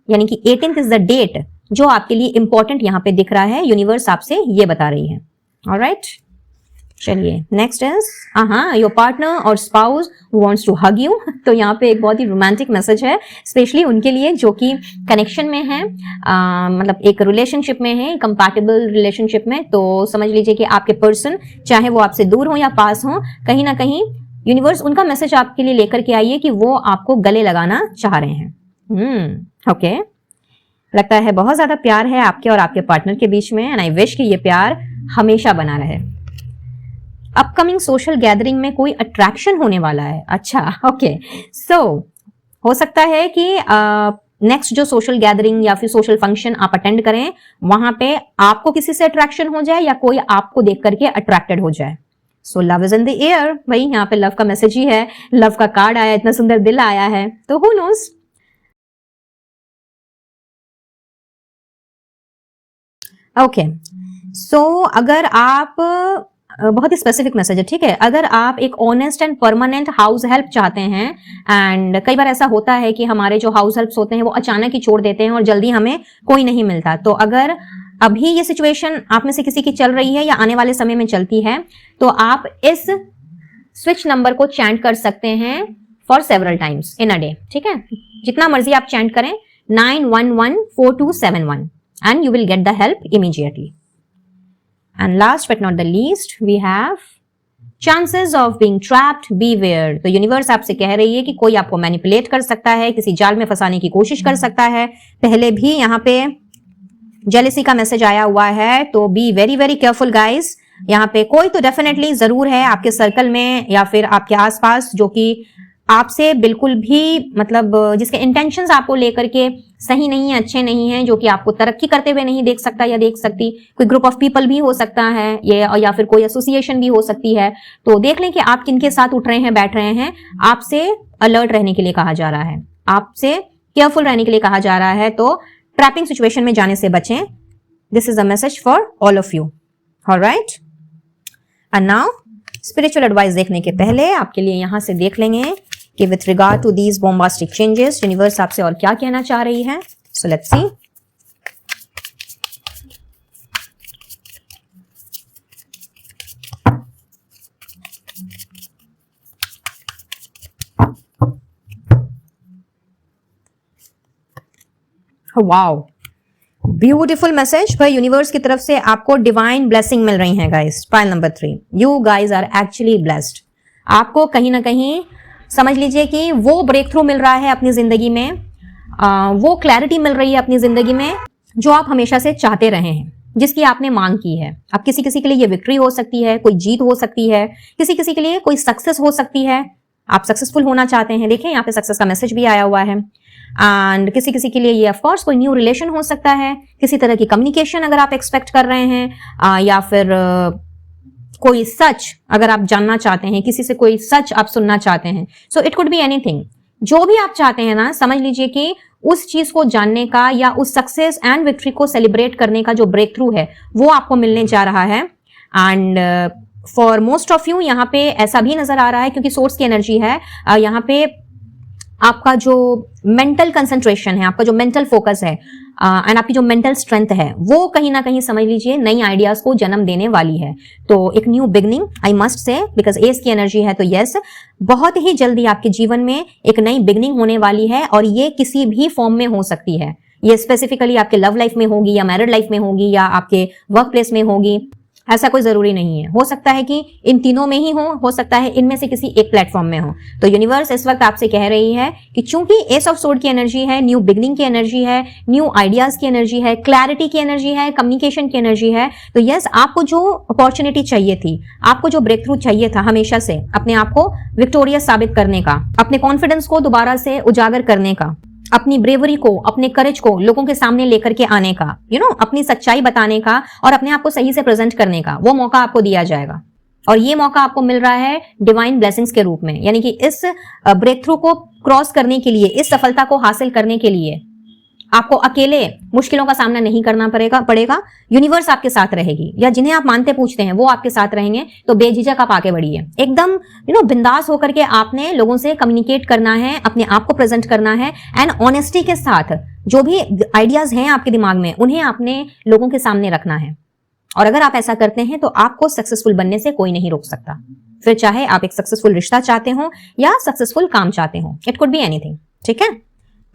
[SPEAKER 1] यानी कि 18th इज द डेट जो आपके लिए इंपॉर्टेंट यहां पे दिख रहा है, यूनिवर्स आपसे ये बता रही है। ऑलराइट, चलिए नेक्स्ट इज योर पार्टनर और spouse wants to hug you. तो यहाँ पे एक बहुत ही रोमांटिक मैसेज है, स्पेशली उनके लिए जो कि कनेक्शन में है, मतलब एक रिलेशनशिप में है, कंपैटिबल रिलेशनशिप में। तो समझ लीजिए कि आपके पर्सन चाहे वो आपसे दूर हो या पास हो, कहीं ना कहीं यूनिवर्स उनका मैसेज आपके लिए लेकर के आई है कि वो आपको गले लगाना चाह रहे हैं। ओके, लगता है बहुत ज्यादा प्यार है आपके और आपके पार्टनर के बीच में एंड आई विश कि ये प्यार हमेशा बना रहे। अपकमिंग सोशल गैदरिंग में कोई अट्रैक्शन होने वाला है। अच्छा, ओके, सो हो सकता है कि नेक्स्ट जो सोशल गैदरिंग या फिर सोशल फंक्शन आप अटेंड करें, वहां पे आपको किसी से अट्रैक्शन हो जाए या कोई आपको देख करके अट्रैक्टेड हो जाए। So love is in the air, भाई यहाँ पे लव का मैसेज ही है, लव का कार्ड आया, इतना सुंदर दिल आया है, तो हु नोस। ओके, सो अगर आप बहुत ही स्पेसिफिक मैसेज है, ठीक है, अगर आप एक honest and permanent house help चाहते हैं, एंड कई बार ऐसा होता है कि हमारे जो हाउस हेल्प्स होते हैं वो अचानक ही छोड़ देते हैं और जल्दी हमें कोई नहीं मिलता, तो अगर अभी ये सिचुएशन आप में से किसी की चल रही है या आने वाले समय में चलती है, तो आप इस स्विच नंबर को चैंट कर सकते हैं for several times in a day, ठीक है, जितना मर्जी आप चैंट करें, 9114271 and you will get the help immediately. And last but not the least, we have chances of being trapped, beware. तो यूनिवर्स आपसे कह रही है कि कोई आपको मैनिपुलेट कर सकता है, किसी जाल में फंसाने की कोशिश कर सकता है। पहले भी यहाँ पे जेलेसी का मैसेज आया हुआ है, तो be very very careful guys. यहाँ पे कोई तो डेफिनेटली जरूर है आपके सर्कल में या फिर आपके आसपास जो कि आपसे बिल्कुल भी मतलब जिसके इंटेंशंस आपको लेकर के सही नहीं है, अच्छे नहीं हैं, जो कि आपको तरक्की करते हुए नहीं देख सकता या देख सकती। कोई ग्रुप ऑफ पीपल भी हो सकता है ये, या फिर कोई एसोसिएशन भी हो सकती है। तो देख लें कि आप किनके साथ उठ रहे हैं, बैठ रहे हैं। आपसे अलर्ट रहने के लिए कहा जा रहा है, आपसे केयरफुल रहने के लिए कहा जा रहा है, तो ट्रैपिंग सिचुएशन में जाने से बचें। This is a message for all of you, alright. And now spiritual advice देखने के पहले आपके लिए यहां से देख लेंगे कि with regard to these bombastic changes universe आपसे और क्या कहना चाह रही है। So let's see. Wow, beautiful message भाई। यूनिवर्स की तरफ से आपको डिवाइन ब्लेसिंग मिल रही है guys. Pile number 3, you guys are actually blessed. आपको कहीं ना कहीं समझ लीजिए कि वो ब्रेक थ्रू मिल रहा है अपनी जिंदगी में, वो क्लैरिटी मिल रही है अपनी जिंदगी में जो आप हमेशा से चाहते रहे हैं, जिसकी आपने मांग की है। अब किसी किसी के लिए ये विक्ट्री हो सकती है, कोई जीत हो सकती है, किसी किसी के लिए कोई सक्सेस हो सकती है। आप सक्सेसफुल होना चाहते हैं, देखें यहाँ पे सक्सेस का मैसेज भी आया हुआ है। एंड किसी किसी के लिए ये ऑफ कोर्स कोई न्यू रिलेशन हो सकता है, किसी तरह की कम्युनिकेशन अगर आप एक्सपेक्ट कर रहे हैं, या फिर कोई सच अगर आप जानना चाहते हैं, किसी से कोई सच आप सुनना चाहते हैं। So it could be anything, जो भी आप चाहते हैं ना, समझ लीजिए कि उस चीज को जानने का या उस सक्सेस एंड विक्ट्री को सेलिब्रेट करने का जो ब्रेक थ्रू है वो आपको मिलने जा रहा है। And for most of you यहाँ पे ऐसा भी नजर आ रहा है, क्योंकि सोर्स की एनर्जी है, यहाँ पे आपका जो मेंटल कंसंट्रेशन है, आपका जो मेंटल फोकस है, एंड आपकी जो मेंटल स्ट्रेंथ है, वो कहीं ना कहीं समझ लीजिए नई आइडियाज को जन्म देने वाली है। तो एक new beginning I must say, because S की एनर्जी है, तो यस, बहुत ही जल्दी आपके जीवन में एक नई बिगनिंग होने वाली है, और ये किसी भी फॉर्म में हो सकती है। ये स्पेसिफिकली आपके लव लाइफ में होगी, या मैरिड लाइफ में होगी, या आपके वर्क प्लेस में होगी, ऐसा कोई जरूरी नहीं है। हो सकता है कि इन तीनों में ही हो सकता है इनमें से किसी एक प्लेटफॉर्म में हो। तो यूनिवर्स इस वक्त आपसे कह रही है कि चूंकि एस ऑफ सोर्ड की एनर्जी है, न्यू बिगनिंग की एनर्जी है, न्यू आइडियाज की एनर्जी है, क्लैरिटी की एनर्जी है, कम्युनिकेशन की एनर्जी है, तो यस, आपको जो अपॉर्चुनिटी चाहिए थी, आपको जो ब्रेक थ्रू चाहिए था हमेशा से, अपने आप को विक्टोरियस साबित करने का, अपने कॉन्फिडेंस को दोबारा से उजागर करने का, अपनी ब्रेवरी को, अपने करेज को लोगों के सामने लेकर के आने का, अपनी सच्चाई बताने का और अपने आप को सही से प्रेजेंट करने का, वो मौका आपको दिया जाएगा। और ये मौका आपको मिल रहा है डिवाइन ब्लेसिंग्स के रूप में, यानी कि इस ब्रेक थ्रू को क्रॉस करने के लिए, इस सफलता को हासिल करने के लिए आपको अकेले मुश्किलों का सामना नहीं करना पड़ेगा। यूनिवर्स आपके साथ रहेगी, या जिन्हें आप मानते पूछते हैं वो आपके साथ रहेंगे। तो बेझिझक आप आगे बढ़िए, एकदम बिंदास होकर के आपने लोगों से कम्युनिकेट करना है, अपने आप को प्रेजेंट करना है, एंड ऑनेस्टी के साथ जो भी आइडियाज हैं आपके दिमाग में उन्हें आपने लोगों के सामने रखना है। और अगर आप ऐसा करते हैं तो आपको सक्सेसफुल बनने से कोई नहीं रोक सकता, फिर चाहे आप एक सक्सेसफुल रिश्ता चाहते हो या सक्सेसफुल काम चाहते हो, इट कुड बी एनीथिंग। ठीक है,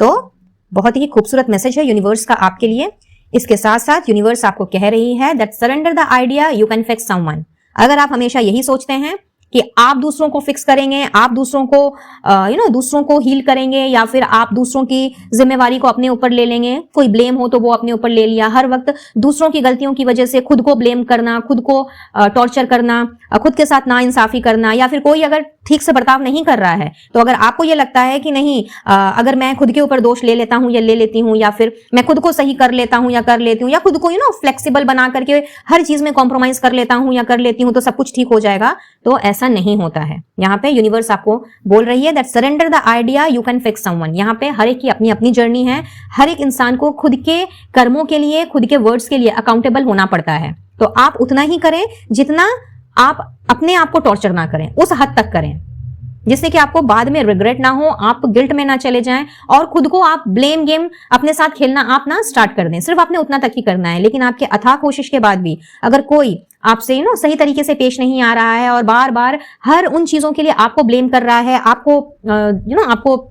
[SPEAKER 1] तो बहुत ही खूबसूरत मैसेज है यूनिवर्स का आपके लिए। इसके साथ साथ यूनिवर्स आपको कह रही है that surrender the idea you can fix someone. अगर आप हमेशा यही सोचते हैं कि आप दूसरों को फिक्स करेंगे, आप दूसरों को दूसरों को हील करेंगे, या फिर आप दूसरों की जिम्मेवारी को अपने ऊपर ले लेंगे, कोई ब्लेम हो तो वो अपने ऊपर ले लिया, हर वक्त दूसरों की गलतियों की वजह से खुद को ब्लेम करना, खुद को टॉर्चर करना, खुद के साथ नाइंसाफी करना, या फिर कोई अगर ठीक से बर्ताव नहीं कर रहा है, तो अगर आपको ये लगता है कि नहीं, अगर मैं खुद के ऊपर दोष ले लेता हूं या ले लेती हूं, या फिर मैं खुद को सही कर लेता हूं या कर लेती हूं, या खुद को फ्लेक्सिबल बना करके हर चीज में कॉम्प्रोमाइज कर लेता हूं या कर लेती हूं, तो सब कुछ ठीक हो जाएगा, तो ऐसा ऐसा नहीं होता है। यहाँ पे यूनिवर्स आपको बोल रही है that surrender the idea you can fix someone. यहाँ पे हर एक की अपनी अपनी जर्नी है, हर एक इंसान को खुद के कर्मों के लिए, खुद के वर्ड्स के लिए अकाउंटेबल होना पड़ता है। तो आप उतना ही करें जितना आप अपने आप को टॉर्चर ना करें, उस हद तक करें जिससे कि आपको बाद में रिग्रेट ना हो, आप गिल्ट में ना चले जाएं और खुद को आप ब्लेम गेम अपने साथ खेलना आप ना स्टार्ट कर दें। सिर्फ आपने उतना तक ही करना है। लेकिन आपके अथाह कोशिश के बाद भी अगर कोई आपसे सही तरीके से पेश नहीं आ रहा है और बार बार हर उन चीजों के लिए आपको ब्लेम कर रहा है, आपको आपको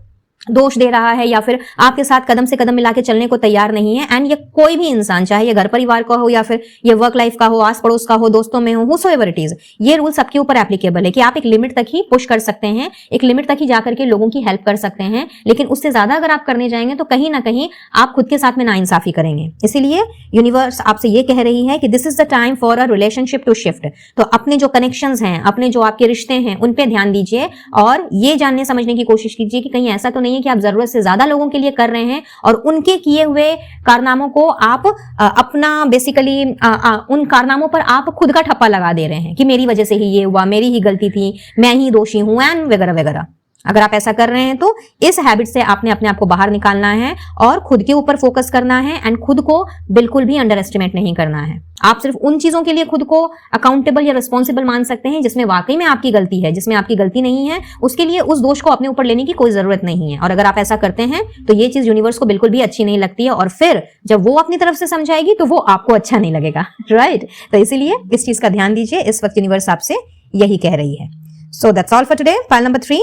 [SPEAKER 1] दोष दे रहा है या फिर आपके साथ कदम से कदम मिला के चलने को तैयार नहीं है, एंड ये कोई भी इंसान, चाहे ये घर परिवार का हो या फिर ये वर्क लाइफ का हो, आस पड़ोस का हो, दोस्तों में हो, whosoever it is, ये रूल सबके ऊपर एप्लीकेबल है कि आप एक लिमिट तक ही पुश कर सकते हैं, एक लिमिट तक ही जाकर के लोगों की हेल्प कर सकते हैं। लेकिन उससे ज्यादा अगर आप करने जाएंगे तो कहीं ना कहीं आप खुद के साथ में नाइंसाफी करेंगे। इसीलिए यूनिवर्स आपसे ये कह रही है कि this is the time for a relationship to shift. तो अपने जो कनेक्शंस हैं, अपने जो आपके रिश्ते हैं, उन पे ध्यान दीजिए और ये जानने समझने की कोशिश कीजिए कि कहीं ऐसा तो नहीं है कि आप जरूरत से ज्यादा लोगों के लिए कर रहे हैं और उनके किए हुए कारनामों को आप अपना बेसिकली उन कारनामों पर आप खुद का ठप्पा लगा दे रहे हैं कि मेरी वजह से ही ये हुआ, मेरी ही गलती थी, मैं ही दोषी हूं एंड वगैरह वगैरह। अगर आप ऐसा कर रहे हैं तो इस हैबिट से आपने अपने आप को बाहर निकालना है और खुद के ऊपर फोकस करना है एंड खुद को बिल्कुल भी अंडर एस्टिमेट नहीं करना है। आप सिर्फ उन चीजों के लिए खुद को अकाउंटेबल या रिस्पॉन्सिबल मान सकते हैं जिसमें वाकई में आपकी गलती है। जिसमें आपकी गलती नहीं है उसके लिए उस दोष को अपने ऊपर लेने की कोई जरूरत नहीं है। और अगर आप ऐसा करते हैं तो ये चीज यूनिवर्स को बिल्कुल भी अच्छी नहीं लगती है और फिर जब वो अपनी तरफ से समझाएगी तो वो आपको अच्छा नहीं लगेगा, राइट? तो इसीलिए इस चीज का ध्यान दीजिए। इस वक्त यूनिवर्स आपसे यही कह रही है। So that's all for today. File number 3।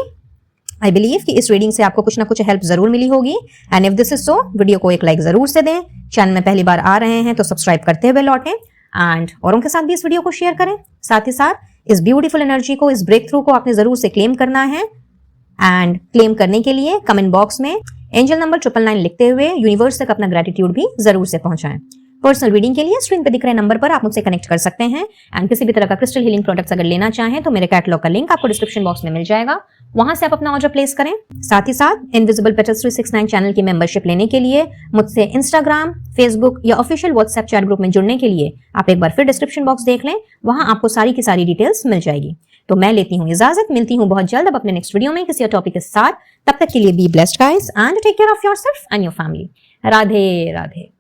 [SPEAKER 1] I believe कि इस रीडिंग से आपको कुछ ना कुछ हेल्प जरूर मिली होगी and if this is so, video को एक लाइक जरूर से दें। चैनल में पहली बार आ रहे हैं तो सब्सक्राइब करते हुए लौटें एंड औरों के साथ भी इस वीडियो को शेयर करें। साथ ही साथ इस ब्यूटीफुल एनर्जी को, इस ब्रेक थ्रू को आपने जरूर से क्लेम करना है एंड क्लेम करने के लिए कमेंट बॉक्स में एंजल नंबर 999 लिखते हुए यूनिवर्स तक अपना ग्रेटिट्यूड भी जरूर से पहुंचाएं। पर्सनल रीडिंग के लिए स्क्रीन पर दिख रहे नंबर पर आप मुझसे कनेक्ट कर सकते हैं एंड किसी भी तरह का क्रिस्टल हीलिंग प्रोडक्ट्स अगर लेना चाहें तो मेरे कैटलॉग का लिंक आपको डिस्क्रिप्शन बॉक्स में मिल जाएगा, वहां से आप अपना ऑर्डर प्लेस करें। साथ ही साथ इनविजिबल पेटल्स 369 चैनल की मेंबरशिप लेने के लिए मुझसे इंस्टाग्राम, फेसबुक या ऑफिशियल व्हाट्सएप चैट ग्रुप में जुड़ने के लिए आप एक बार फिर डिस्क्रिप्शन बॉक्स देख लें, वहां आपको सारी की सारी डिटेल्स मिल जाएगी। तो मैं लेती हूँ इजाजत, मिलती हूँ बहुत जल्द अब अपने नेक्स्ट वीडियो में किसी और टॉपिक के साथ। तब तक के लिए be blessed guys and take care of yourself and your family. Radhe Radhe.